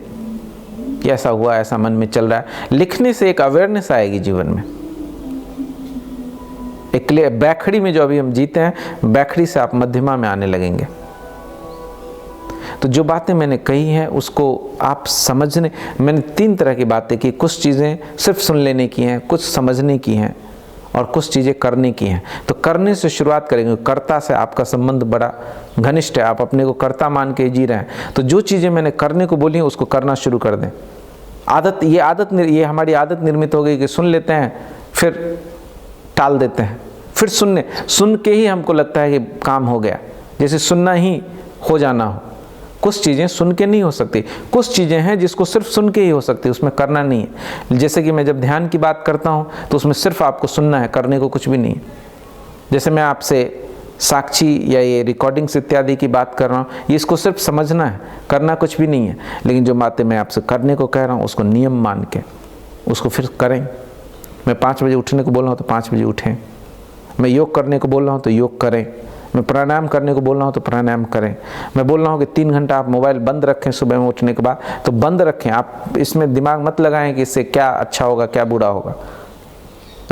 कि ऐसा हुआ, ऐसा मन में चल रहा है। लिखने से एक अवेयरनेस आएगी जीवन में। एक बैखड़ी में जो अभी हम जीते हैं, बैखड़ी से आप मध्यमा में आने लगेंगे। तो जो बातें मैंने कही हैं उसको आप समझने, मैंने 3 तरह की बातें की। कुछ चीज़ें सिर्फ सुन लेने की हैं, कुछ समझने की हैं, और कुछ चीज़ें करने की हैं। तो करने से शुरुआत करेंगे। कर्ता से आपका संबंध बड़ा घनिष्ठ है, आप अपने को कर्ता मान के जी रहे हैं। तो जो चीज़ें मैंने करने को बोली हैं उसको करना शुरू कर दें। ये हमारी आदत निर्मित हो गई कि सुन लेते हैं फिर टाल देते हैं, फिर सुन के ही हमको लगता है कि काम हो गया, जैसे सुनना ही हो जाना हो। कुछ चीज़ें सुन के नहीं हो सकती, कुछ चीज़ें हैं जिसको सिर्फ सुन के ही हो सकती, उसमें करना नहीं है। जैसे कि मैं जब ध्यान की बात करता हूँ तो उसमें सिर्फ आपको सुनना है, करने को कुछ भी नहीं है। जैसे मैं आपसे साक्षी या ये रिकॉर्डिंग्स इत्यादि की बात कर रहा हूँ, ये इसको सिर्फ समझना है, करना कुछ भी नहीं है। लेकिन जो बातें मैं आपसे करने को कह रहा हूँ उसको नियम मान के उसको फिर करें। मैं 5 बजे उठने को बोल रहा हूँ तो 5 बजे उठें। मैं योग करने को बोल रहा हूँ तो योग करें। मैं प्राणायाम करने को बोल रहा हूँ तो प्राणायाम करें। मैं बोल रहा हूँ कि 3 घंटा आप मोबाइल बंद रखें सुबह में उठने के बाद, तो बंद रखें। आप इसमें दिमाग मत लगाएं कि इससे क्या अच्छा होगा क्या बुरा होगा।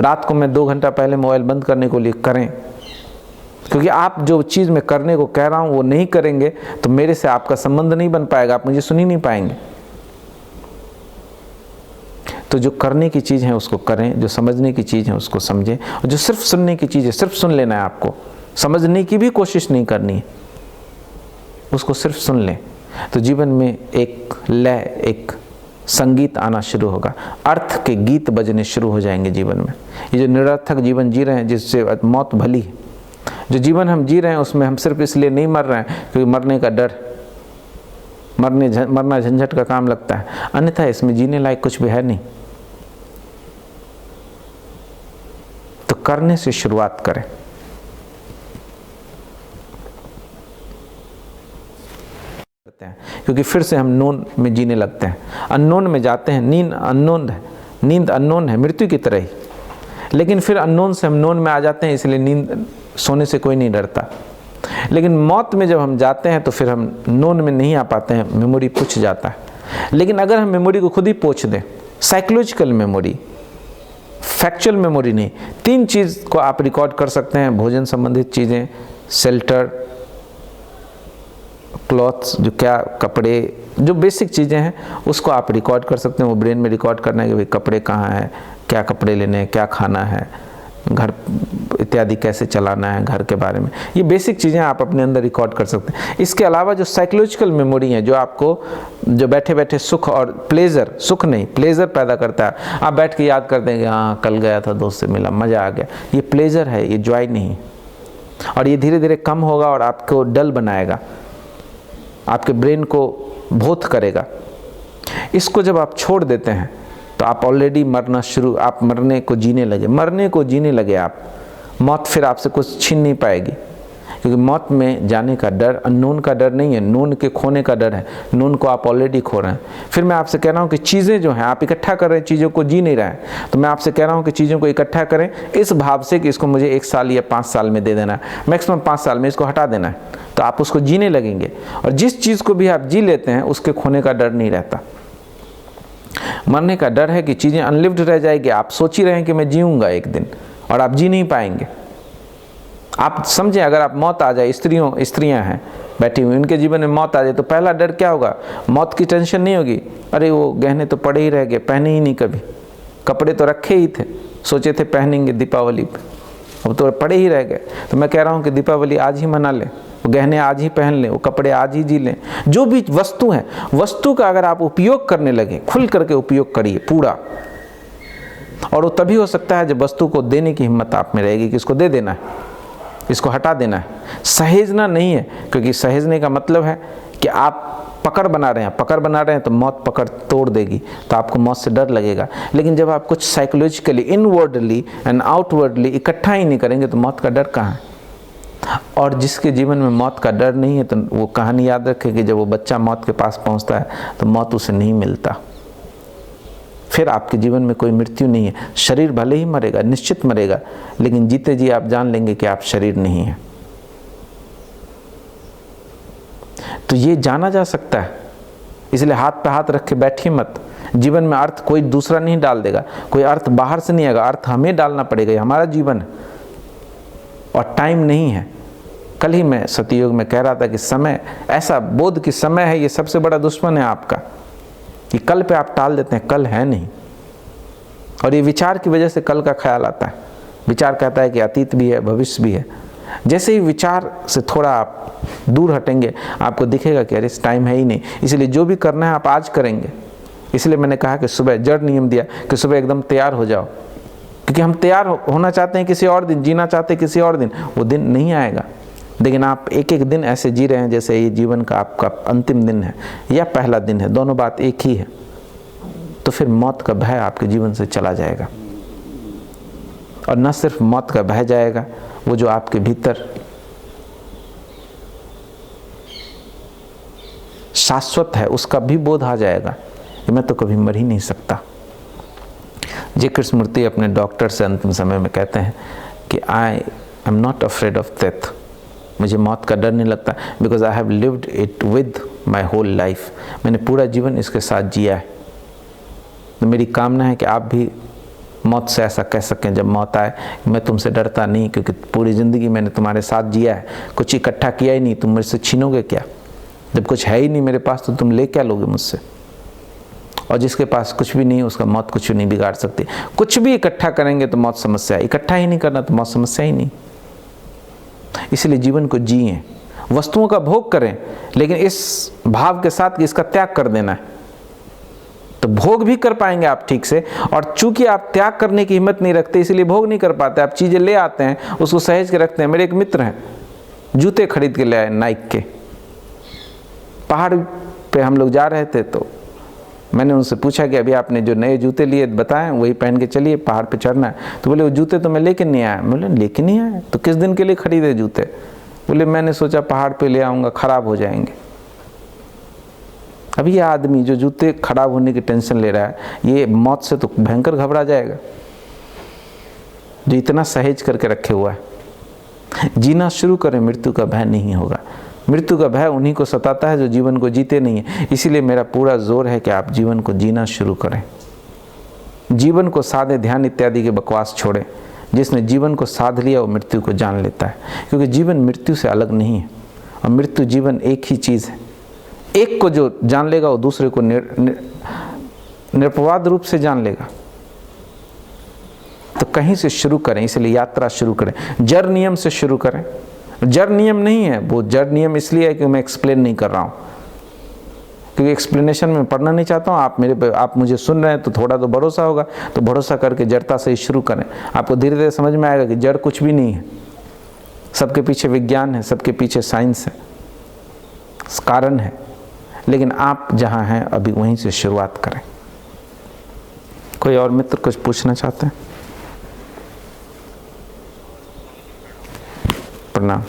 रात को मैं 2 घंटा पहले मोबाइल बंद करने को लिए करें, क्योंकि आप जो चीज़ मैं करने को कह रहा हूँ वो नहीं करेंगे तो मेरे से आपका संबंध नहीं बन पाएगा, आप मुझे सुन ही नहीं पाएंगे। तो जो करने की चीज़ है उसको करें, जो समझने की चीज़ है उसको समझें, और जो सिर्फ सुनने की चीज़ है सिर्फ सुन लेना है आपको, समझने की भी कोशिश नहीं करनी है, उसको सिर्फ सुन लें। तो जीवन में एक लय, एक संगीत आना शुरू होगा, अर्थ के गीत बजने शुरू हो जाएंगे जीवन में। ये जो निरर्थक जीवन जी रहे हैं जिससे मौत भली है, जो जीवन हम जी रहे हैं उसमें हम सिर्फ इसलिए नहीं मर रहे हैं क्योंकि मरने का डर, मरना झंझट का काम लगता है, अन्यथा इसमें जीने लायक कुछ भी है नहीं। तो करने से शुरुआत करें। क्योंकि फिर से हम नोन में जीने लगते हैं, अननोन में जाते हैं। नींद अननोन है, मृत्यु की तरह ही। लेकिन फिर अननोन से हम नोन में आ जाते हैं, इसलिए नींद सोने से कोई नहीं डरता। लेकिन मौत में जब हम जाते हैं तो फिर हम नोन में नहीं आ पाते हैं, मेमोरी पूछ जाता है। लेकिन अगर हम मेमोरी को खुद ही पोंछ दें, साइकोलॉजिकल मेमोरी, फैक्चुअल मेमोरी नहीं, 3 चीज़ को आप रिकॉर्ड कर सकते हैं। भोजन संबंधित चीज़ें, शेल्टर, क्लॉथ्स, जो क्या कपड़े, जो बेसिक चीज़ें हैं उसको आप रिकॉर्ड कर सकते हैं। वो ब्रेन में रिकॉर्ड करना है कि भाई कपड़े कहाँ हैं, क्या कपड़े लेने हैं, क्या खाना है, घर इत्यादि कैसे चलाना है, घर के बारे में। ये बेसिक चीज़ें आप अपने अंदर रिकॉर्ड कर सकते हैं। इसके अलावा जो साइकोलॉजिकल मेमोरी है, जो आपको जो बैठे बैठे सुख और प्लेजर, सुख नहीं प्लेजर पैदा करता है, आप बैठ के याद करते हैं कि हाँ कल गया था, दोस्त से मिला, मज़ा आ गया, ये प्लेजर है, ये जॉय नहीं। और ये धीरे धीरे कम होगा और आपको डल बनाएगा, आपके ब्रेन को भोत करेगा। इसको जब आप छोड़ देते हैं तो आप ऑलरेडी आप मरने को जीने लगे आप। मौत फिर आपसे कुछ छीन नहीं पाएगी, क्योंकि मौत में जाने का डर अननोन का डर नहीं है, नोन के खोने का डर है। नोन को आप ऑलरेडी खो रहे हैं। फिर मैं आपसे कह रहा हूँ कि चीज़ें जो हैं आप इकट्ठा कर रहे हैं, चीज़ों को जी नहीं रहे हैं। तो मैं आपसे कह रहा हूँ कि चीज़ों को इकट्ठा करें इस भाव से कि इसको मुझे 1 साल या 5 साल में दे देना है, मैक्सिमम 5 साल में इसको हटा देना है। तो आप उसको जीने लगेंगे, और जिस चीज़ को भी आप जी लेते हैं उसके खोने का डर नहीं रहता। मरने का डर है कि चीज़ें अनलिव्ड रह जाएगी। आप सोच ही रहे हैं कि मैं जीऊँगा एक दिन, और आप जी नहीं पाएंगे। आप समझें, अगर आप मौत आ जाए, स्त्रियां हैं बैठी हुई, उनके जीवन में मौत आ जाए तो पहला डर क्या होगा? मौत की टेंशन नहीं होगी, अरे वो गहने तो पड़े ही रह गए, पहने ही नहीं कभी, कपड़े तो रखे ही थे, सोचे थे पहनेंगे दीपावली पे, अब तो पड़े ही रह गए। तो मैं कह रहा हूँ कि दीपावली आज ही मना लें, वो गहने आज ही पहन लें, वो कपड़े आज ही जी लें। जो भी वस्तु है, वस्तु का अगर आप उपयोग करने लगे, खुल करके उपयोग करिए पूरा। और वो तभी हो सकता है जब वस्तु को देने की हिम्मत आप में रहेगी कि इसको दे देना है। इसको हटा देना है, सहेजना नहीं है। क्योंकि सहेजने का मतलब है कि आप पकड़ बना रहे हैं, पकड़ बना रहे हैं तो मौत पकड़ तोड़ देगी, तो आपको मौत से डर लगेगा। लेकिन जब आप कुछ साइकोलॉजिकली, इनवर्डली एंड आउटवर्डली इकट्ठा ही नहीं करेंगे तो मौत का डर कहाँ है। और जिसके जीवन में मौत का डर नहीं है तो वो कहानी याद रखे कि जब वो बच्चा मौत के पास पहुंचता है तो मौत उसे नहीं मिलता। फिर आपके जीवन में कोई मृत्यु नहीं है। शरीर भले ही मरेगा, निश्चित मरेगा, लेकिन जीते जी आप जान लेंगे कि आप शरीर नहीं है। तो ये जाना जा सकता है, इसलिए हाथ पे हाथ रख के बैठिए मत। जीवन में अर्थ कोई दूसरा नहीं डाल देगा, कोई अर्थ बाहर से नहीं आएगा, अर्थ हमें डालना पड़ेगा। ये हमारा जीवन है और टाइम नहीं है। कल ही मैं सतयुग में कह रहा था कि समय, ऐसा बोध कि समय है ये सबसे बड़ा दुश्मन है आपका, कि कल पे आप टाल देते हैं, कल है नहीं। और ये विचार की वजह से कल का ख्याल आता है। विचार कहता है कि अतीत भी है, भविष्य भी है। जैसे ही विचार से थोड़ा आप दूर हटेंगे, आपको दिखेगा कि अरे टाइम है ही नहीं, इसलिए जो भी करना है आप आज करेंगे। इसलिए मैंने कहा कि सुबह जड़ नियम दिया कि सुबह एकदम तैयार हो जाओ, क्योंकि हम तैयार होना चाहते हैं किसी और दिन, जीना चाहते हैं किसी और दिन, वो दिन नहीं आएगा। लेकिन आप एक एक दिन ऐसे जी रहे हैं जैसे ये जीवन का आपका अंतिम दिन है या पहला दिन है, दोनों बात एक ही है। तो फिर मौत का भय आपके जीवन से चला जाएगा। और न सिर्फ मौत का भय जाएगा, वो जो आपके भीतर शाश्वत है उसका भी बोध आ जाएगा कि मैं तो कभी मर ही नहीं सकता। जे कृष्णमूर्ति अपने डॉक्टर से अंतिम समय में कहते हैं कि I am not afraid of death, मुझे मौत का डर नहीं लगता, because I have lived it with my whole life, मैंने पूरा जीवन इसके साथ जिया है। तो मेरी कामना है कि आप भी मौत से ऐसा कह सकें जब मौत आए, मैं तुमसे डरता नहीं, क्योंकि पूरी ज़िंदगी मैंने तुम्हारे साथ जिया है, कुछ इकट्ठा किया ही नहीं, तुम मेरे से छीनोगे क्या? जब कुछ है ही नहीं मेरे पास तो तुम ले क्या लोगे मुझसे? और जिसके पास कुछ भी नहीं उसका मौत कुछ नहीं बिगाड़ सकती। कुछ भी इकट्ठा करेंगे तो मौत समस्या, इकट्ठा ही नहीं करना तो मौत समस्या ही नहीं। इसलिए जीवन को जिए, वस्तुओं का भोग करें, लेकिन इस भाव के साथ कि इसका त्याग कर देना है, तो भोग भी कर पाएंगे आप ठीक से। और चूंकि आप त्याग करने की हिम्मत नहीं रखते इसलिए भोग नहीं कर पाते। आप चीज़ें ले आते हैं, उसको सहेज के रखते हैं। मेरे एक मित्र हैं, जूते खरीद के ले आए नाइक के। पहाड़ पे हम लोग जा रहे थे तो मैंने उनसे पूछा कि अभी आपने जो नए जूते लिए बताएं वही पहन के चलिए, पहाड़ पे चढ़ना है। तो बोले वो जूते तो मैं लेके नहीं आया। बोले लेके नहीं आया तो किस दिन के लिए खरीदे जूते? बोले मैंने सोचा पहाड़ पे ले आऊँगा, ख़राब हो जाएंगे। अभी ये आदमी जो जूते खराब होने की टेंशन ले रहा है, ये मौत से तो भयंकर घबरा जाएगा, जो इतना सहेज करके रखे हुआ है। जीना शुरू करें, मृत्यु का भय नहीं होगा। मृत्यु का भय उन्हीं को सताता है जो जीवन को जीते नहीं है। इसीलिए मेरा पूरा जोर है कि आप जीवन को जीना शुरू करें। जीवन को साधे, ध्यान इत्यादि के बकवास छोड़ें। जिसने जीवन को साध लिया वो मृत्यु को जान लेता है, क्योंकि जीवन मृत्यु से अलग नहीं है और मृत्यु जीवन एक ही चीज़ है। एक को जो जान लेगा वो दूसरे को निरपवाद रूप से जान लेगा। तो कहीं से शुरू करें, इसलिए यात्रा शुरू करें, जड़ नियम से शुरू करें। जड़ नियम नहीं है वो, जड़ नियम इसलिए है कि मैं एक्सप्लेन नहीं कर रहा हूँ, क्योंकि एक्सप्लेनेशन में पढ़ना नहीं चाहता हूँ। आप मुझे सुन रहे हैं तो थोड़ा तो भरोसा होगा, तो भरोसा करके जड़ता से ही शुरू करें। आपको धीरे धीरे समझ में आएगा कि जड़ कुछ भी नहीं है, सबके पीछे विज्ञान है, सबके पीछे साइंस है, कारण है। लेकिन आप जहाँ हैं अभी वहीं से शुरुआत करें। कोई और मित्र कुछ पूछना चाहते हैं? प्रणाम।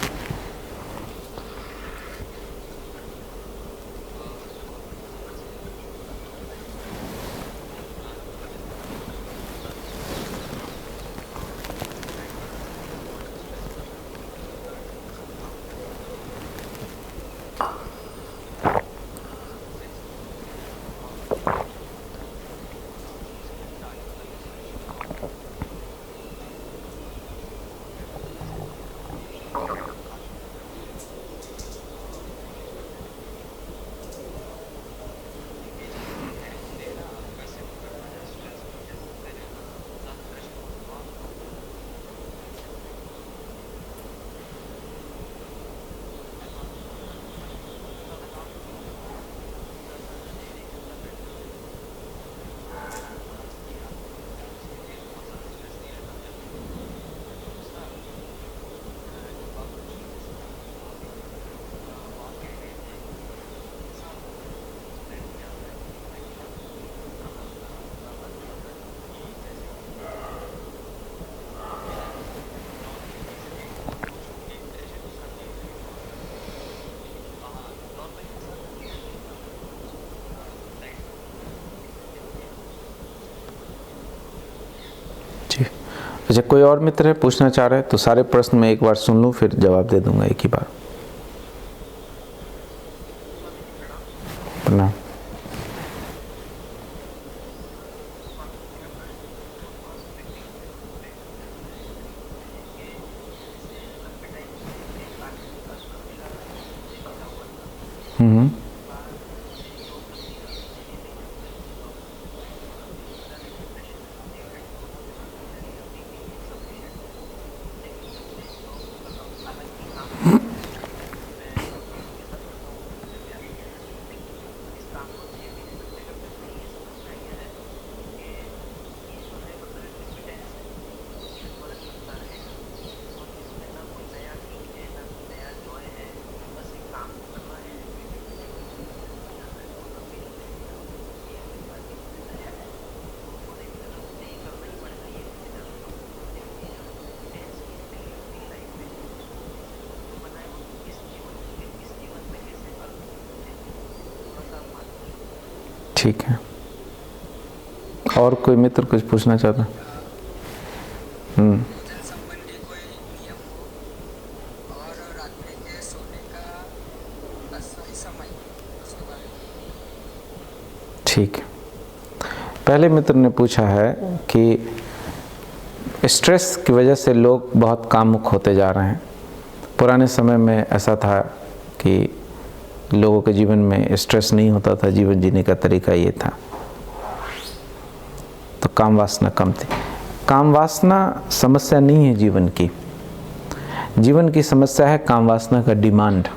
अच्छा, कोई और मित्र है पूछना चाह रहे हैं तो सारे प्रश्न मैं एक बार सुन लूँ, फिर जवाब दे दूंगा एक ही बार। प्रणाम। ठीक है, और कोई मित्र कुछ पूछना चाहता? ठीक है, पहले मित्र ने पूछा है कि स्ट्रेस की वजह से लोग बहुत कामुक होते जा रहे हैं। पुराने समय में ऐसा था कि लोगों के जीवन में स्ट्रेस नहीं होता था, जीवन जीने का तरीका ये था, तो काम वासना कम थी। काम वासना समस्या नहीं है जीवन की। जीवन की समस्या है काम वासना का डिमांड,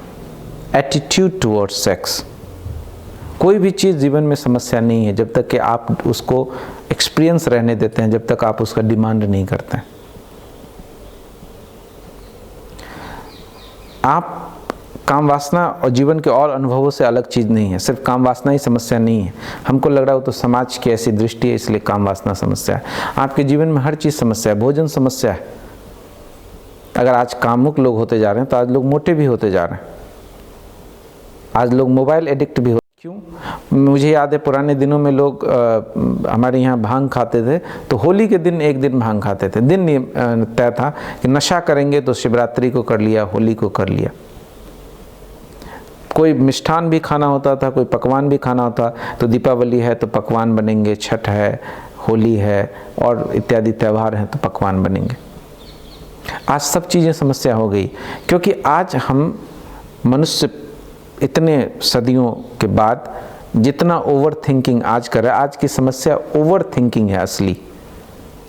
एटीट्यूड टुवर्ड्स सेक्स। कोई भी चीज़ जीवन में समस्या नहीं है जब तक कि आप उसको एक्सपीरियंस रहने देते हैं, जब तक आप उसका डिमांड नहीं करते हैं। आप काम वासना और जीवन के और अनुभवों से अलग चीज़ नहीं है। सिर्फ काम वासना ही समस्या नहीं है। हमको लग रहा हो तो समाज की ऐसी दृष्टि है इसलिए काम वासना समस्या है। आपके जीवन में हर चीज़ समस्या है। भोजन समस्या है। अगर आज कामुक लोग होते जा रहे हैं तो आज लोग मोटे भी होते जा रहे हैं। आज लोग मोबाइल एडिक्ट भी हो। क्यों? मुझे याद है पुराने दिनों में लोग हमारे यहाँ भांग खाते थे, तो होली के दिन एक दिन भांग खाते थे। दिन तय था कि नशा करेंगे तो शिवरात्रि को कर लिया, होली को कर लिया। कोई मिष्ठान भी खाना होता था, कोई पकवान भी खाना होता, तो दीपावली है तो पकवान बनेंगे, छठ है, होली है और इत्यादि त्यौहार हैं तो पकवान बनेंगे। आज सब चीज़ें समस्या हो गई, क्योंकि आज हम मनुष्य इतने सदियों के बाद जितना ओवर थिंकिंग आज कर रहा है, आज की समस्या ओवर थिंकिंग है असली,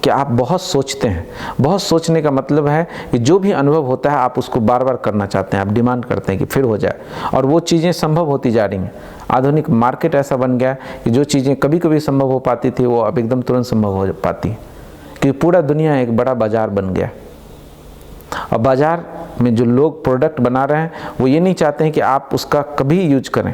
कि आप बहुत सोचते हैं। बहुत सोचने का मतलब है कि जो भी अनुभव होता है आप उसको बार बार करना चाहते हैं, आप डिमांड करते हैं कि फिर हो जाए, और वो चीज़ें संभव होती जा रही हैं। आधुनिक मार्केट ऐसा बन गया कि जो चीज़ें कभी कभी संभव हो पाती थी वो अब एकदम तुरंत संभव हो पाती हैं, क्योंकि पूरा दुनिया एक बड़ा बाजार बन गया। और बाजार में जो लोग प्रोडक्ट बना रहे हैं वो ये नहीं चाहते हैं कि आप उसका कभी यूज करें।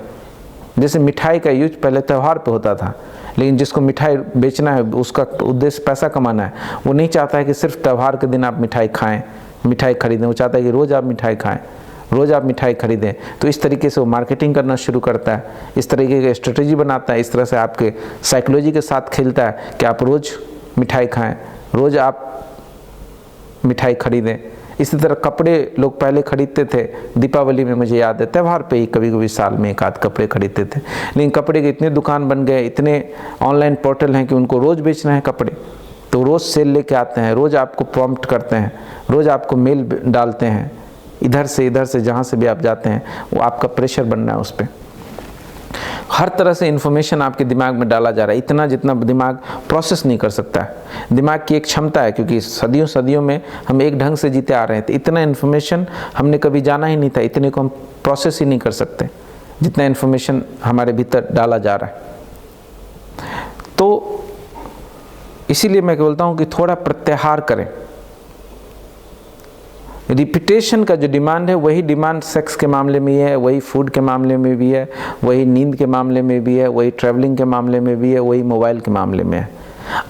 जैसे मिठाई का यूज पहले त्यौहार पे होता था, लेकिन जिसको मिठाई बेचना है उसका उद्देश्य पैसा कमाना है। वो नहीं चाहता है कि सिर्फ त्यौहार के दिन आप मिठाई खाएं, मिठाई खरीदें। वो चाहता है कि रोज़ आप मिठाई खाएं, रोज़ आप मिठाई खरीदें। तो इस तरीके से वो मार्केटिंग करना शुरू करता है, इस तरीके की स्ट्रेटेजी बनाता है, इस तरह से आपके साइकोलॉजी के साथ खेलता है कि आप रोज़ मिठाई खाएँ, रोज़ आप मिठाई खरीदें। इसी तरह कपड़े लोग पहले खरीदते थे, दीपावली में मुझे याद है त्यौहार पे ही कभी कभी साल में एक आध कपड़े खरीदते थे, लेकिन कपड़े के इतने दुकान बन गए, इतने ऑनलाइन पोर्टल हैं कि उनको रोज़ बेचना है कपड़े, तो रोज़ सेल लेके आते हैं, रोज़ आपको प्रॉम्प्ट करते हैं, रोज़ आपको मेल डालते हैं, इधर से जहाँ से भी आप जाते हैं वो आपका प्रेशर बनना है उस पर। हर तरह से इन्फॉर्मेशन आपके दिमाग में डाला जा रहा है, इतना जितना दिमाग प्रोसेस नहीं कर सकता है। दिमाग की एक क्षमता है, क्योंकि सदियों में हम एक ढंग से जीते आ रहे हैं, तो इतना इन्फॉर्मेशन हमने कभी जाना ही नहीं था, इतने को हम प्रोसेस ही नहीं कर सकते जितना इन्फॉर्मेशन हमारे भीतर डाला जा रहा है। तो इसीलिए मैं बोलता हूँ कि थोड़ा प्रत्याहार करें। रिपीटेशन का जो डिमांड है वही डिमांड सेक्स के मामले में है, वही फूड के मामले में भी है, वही नींद के मामले में भी है, वही ट्रैवलिंग के मामले में भी है, वही मोबाइल के मामले में है।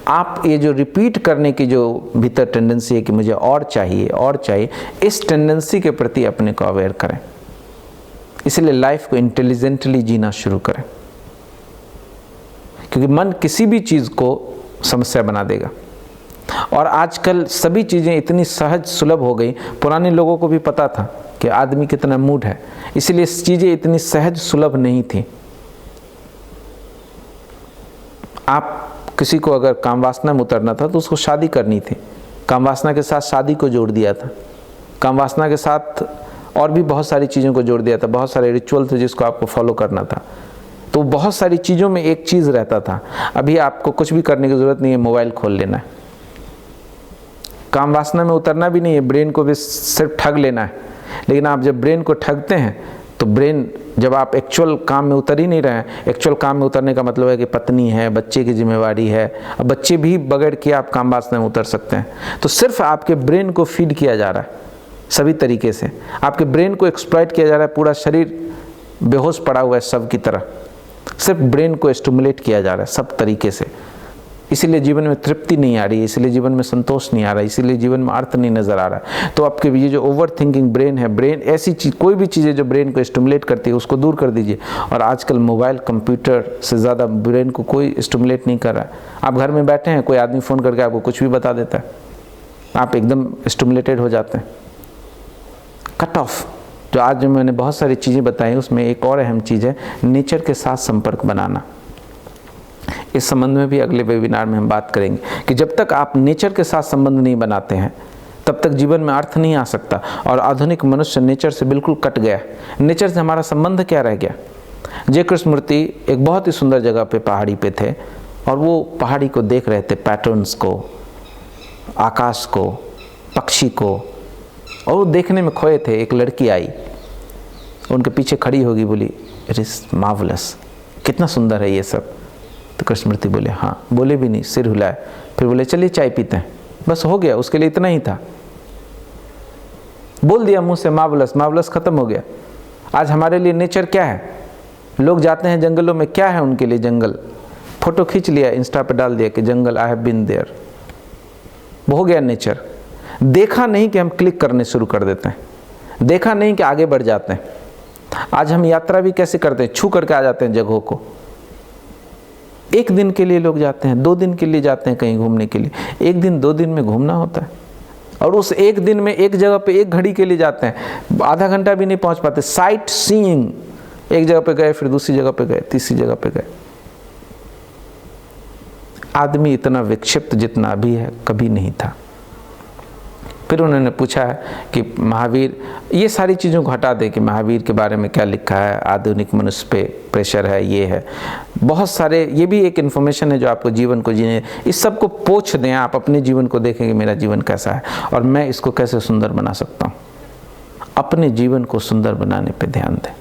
आप ये जो रिपीट करने की जो भीतर टेंडेंसी है कि मुझे और चाहिए, इस टेंडेंसी के प्रति अपने को अवेयर करें। इसलिए लाइफ को इंटेलिजेंटली जीना शुरू करें, क्योंकि मन किसी भी चीज़ को समस्या बना देगा। और आजकल सभी चीज़ें इतनी सहज सुलभ हो गई। पुराने लोगों को भी पता था कि आदमी कितना मूड है, इसलिए चीज़ें इतनी सहज सुलभ नहीं थी। आप किसी को अगर काम वासना में उतरना था तो उसको शादी करनी थी, काम वासना के साथ शादी को जोड़ दिया था, काम वासना के साथ और भी बहुत सारी चीज़ों को जोड़ दिया था, बहुत सारे रिचुअल थे जिसको आपको फॉलो करना था। तो बहुत सारी चीज़ों में एक चीज़ रहता था। अभी आपको कुछ भी करने की ज़रूरत नहीं है, मोबाइल खोल लेना है, काम वासना में उतरना भी नहीं है, ब्रेन को भी सिर्फ ठग लेना है। लेकिन आप जब ब्रेन को ठगते हैं तो ब्रेन, जब आप एक्चुअल काम में उतर ही नहीं रहे हैं, एक्चुअल काम में उतरने का मतलब है कि पत्नी है, बच्चे की जिम्मेवारी है, अब बच्चे भी बगैर किए आप काम वासना में उतर सकते हैं। तो सिर्फ आपके ब्रेन को फीड किया जा रहा है सभी तरीके से, आपके ब्रेन को एक्सप्लॉइट किया जा रहा है, पूरा शरीर बेहोश पड़ा हुआ है सब की तरह, सिर्फ ब्रेन को स्टिमुलेट किया जा रहा है सब तरीके से। इसीलिए जीवन में तृप्ति नहीं आ रही है, इसीलिए जीवन में संतोष नहीं आ रहा है, इसीलिए जीवन में अर्थ नहीं नज़र आ रहा है। तो आपके ये जो ओवर थिंकिंग ब्रेन है, ब्रेन ऐसी चीज़, कोई भी चीज़ें जो ब्रेन को स्टिमुलेट करती है उसको दूर कर दीजिए। और आजकल मोबाइल कंप्यूटर से ज़्यादा ब्रेन को कोई स्टिमुलेट नहीं कर रहा है। आप घर में बैठे हैं, कोई आदमी फ़ोन करके आपको कुछ भी बता देता है, आप एकदम स्टिमुलेटेड हो जाते हैं। कट ऑफ, जो आज जो मैंने बहुत सारी चीज़ें बताई उसमें एक और अहम चीज़ है नेचर के साथ संपर्क बनाना। इस संबंध में भी अगले वेबिनार में हम बात करेंगे कि जब तक आप नेचर के साथ संबंध नहीं बनाते हैं तब तक जीवन में अर्थ नहीं आ सकता। और आधुनिक मनुष्य नेचर से बिल्कुल कट गया। नेचर से हमारा संबंध क्या रह गया? जय कृष्णमूर्ति एक बहुत ही सुंदर जगह पे पहाड़ी पे थे और वो पहाड़ी को देख रहे थे, पैटर्न्स को, आकाश को, पक्षी को, और वो देखने में खोए थे। एक लड़की आई, उनके पीछे खड़ी होगी, बोली इट इज़ मार्वलस, कितना सुंदर है ये सब। तो कृष्णमूर्ति बोले हाँ, बोले भी नहीं, सिर हिलाए, फिर बोले चलिए चाय पीते हैं। बस हो गया, उसके लिए इतना ही था, बोल दिया मुंह से मार्वलस, मार्वलस खत्म हो गया। आज हमारे लिए नेचर क्या है? लोग जाते हैं जंगलों में, क्या है उनके लिए जंगल? फोटो खींच लिया, इंस्टा पे डाल दिया कि जंगल, आई हैव बीन देयर, हो गया नेचर। देखा नहीं कि हम क्लिक करने शुरू कर देते हैं, देखा नहीं कि आगे बढ़ जाते हैं। आज हम यात्रा भी कैसे करते हैं, छू करके आ जाते हैं जगहों को। एक दिन के लिए लोग जाते हैं, 2 दिन के लिए जाते हैं कहीं घूमने के लिए। 1 दिन 2 दिन में घूमना होता है, और उस एक दिन में एक जगह पे 1 घड़ी के लिए जाते हैं, आधा घंटा भी नहीं पहुंच पाते। साइट सीइंग, एक जगह पे गए, फिर दूसरी जगह पे गए, तीसरी जगह पे गए। आदमी इतना विक्षिप्त जितना अभी है कभी नहीं था। फिर उन्होंने पूछा है कि महावीर, ये सारी चीज़ों को हटा दे कि महावीर के बारे में क्या लिखा है, आधुनिक मनुष्य पे प्रेशर है, ये है, बहुत सारे, ये भी एक इन्फॉर्मेशन है जो आपको जीवन को जीने, इस सब को पोंछ दें। आप अपने जीवन को देखें कि मेरा जीवन कैसा है और मैं इसको कैसे सुंदर बना सकता हूँ। अपने जीवन को सुंदर बनाने पर ध्यान दें।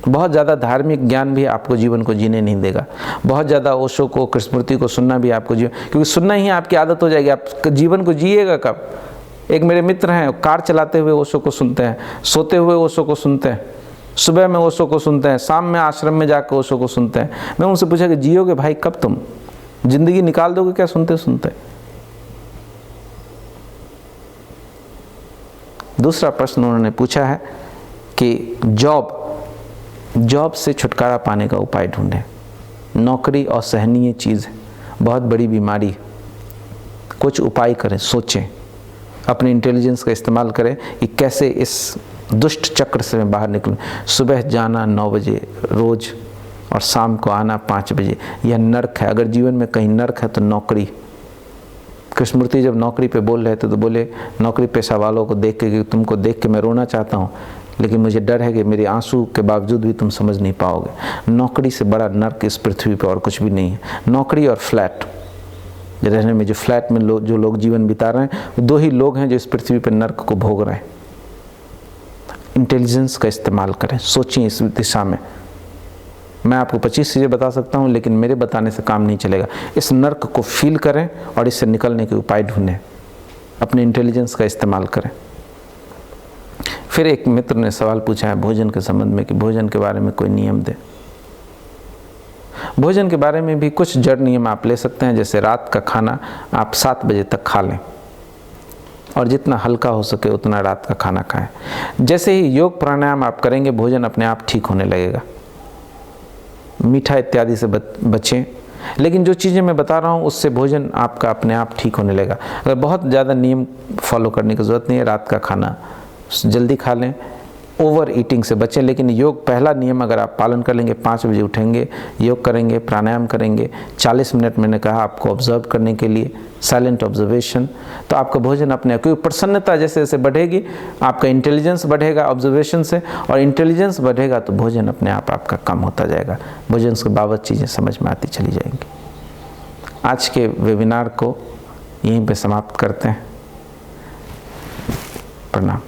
बहुत ज़्यादा धार्मिक ज्ञान भी आपको जीवन को जीने नहीं देगा। बहुत ज़्यादा ओशो को, कृष्णमूर्ति को सुनना भी आपको जीवन, क्योंकि सुनना ही आपकी आदत हो जाएगी। आप जीवन को जिएगा कब? एक मेरे मित्र हैं, कार चलाते हुए ओशो को सुनते हैं, सोते हुए ओशो को सुनते हैं, सुबह में ओशो को सुनते हैं, शाम में आश्रम में जाकर ओशो को सुनते हैं। मैं उनसे पूछा कि जियोगे भाई कब? तुम जिंदगी निकाल दोगे क्या सुनते सुनते? दूसरा प्रश्न उन्होंने पूछा है कि जॉब से छुटकारा पाने का उपाय ढूंढें। नौकरी असहनीय चीज़ है, बहुत बड़ी बीमारी। कुछ उपाय करें, सोचें, अपने इंटेलिजेंस का इस्तेमाल करें कि कैसे इस दुष्ट चक्र से मैं बाहर निकलूं। सुबह जाना 9 बजे रोज़ और शाम को आना 5 बजे, यह नर्क है। अगर जीवन में कहीं नर्क है तो नौकरी। कृष्णमूर्ति जब नौकरी पे बोल रहे थे तो बोले नौकरी पेशा वालों को देख के कि तुमको देख के मैं रोना चाहता हूँ, लेकिन मुझे डर है कि मेरे आंसू के बावजूद भी तुम समझ नहीं पाओगे। नौकरी से बड़ा नर्क इस पृथ्वी पर और कुछ भी नहीं है। नौकरी और फ्लैट रहने में, जो फ्लैट में जो लोग जीवन बिता रहे हैं, 2 ही लोग हैं जो इस पृथ्वी पर नर्क को भोग रहे हैं। इंटेलिजेंस का इस्तेमाल करें, सोचिए इस दिशा में। मैं आपको 25 चीज़ें बता सकता हूँ, लेकिन मेरे बताने से काम नहीं चलेगा। इस नर्क को फील करें और इससे निकलने के उपाय ढूंढें, अपने इंटेलिजेंस का इस्तेमाल करें। फिर एक मित्र ने सवाल पूछा है भोजन के संबंध में कि भोजन के बारे में कोई नियम दे। भोजन के बारे में भी कुछ जड़ नियम आप ले सकते हैं, जैसे रात का खाना आप 7 बजे तक खा लें और जितना हल्का हो सके उतना रात का खाना खाएं। जैसे ही योग प्राणायाम आप करेंगे, भोजन अपने आप ठीक होने लगेगा। मीठा इत्यादि से बचें। लेकिन जो चीज़ें मैं बता रहा हूँ उससे भोजन आपका अपने आप ठीक होने लगेगा। अगर बहुत ज़्यादा नियम फॉलो करने की ज़रूरत नहीं है, रात का खाना जल्दी खा लें, ओवर ईटिंग से बचें। लेकिन योग पहला नियम अगर आप पालन कर लेंगे, 5 बजे उठेंगे, योग करेंगे, प्राणायाम करेंगे, 40 मिनट मैंने कहा आपको ऑब्जर्व करने के लिए, साइलेंट ऑब्जर्वेशन, तो आपका भोजन अपने आप, क्योंकि प्रसन्नता जैसे जैसे बढ़ेगी आपका इंटेलिजेंस बढ़ेगा ऑब्जर्वेशन से, और इंटेलिजेंस बढ़ेगा तो भोजन अपने आप आपका कम होता जाएगा, भोजन के बाबत चीज़ें समझ में आती चली जाएंगी। आज के वेबिनार को यहीं पे समाप्त करते हैं। प्रणाम।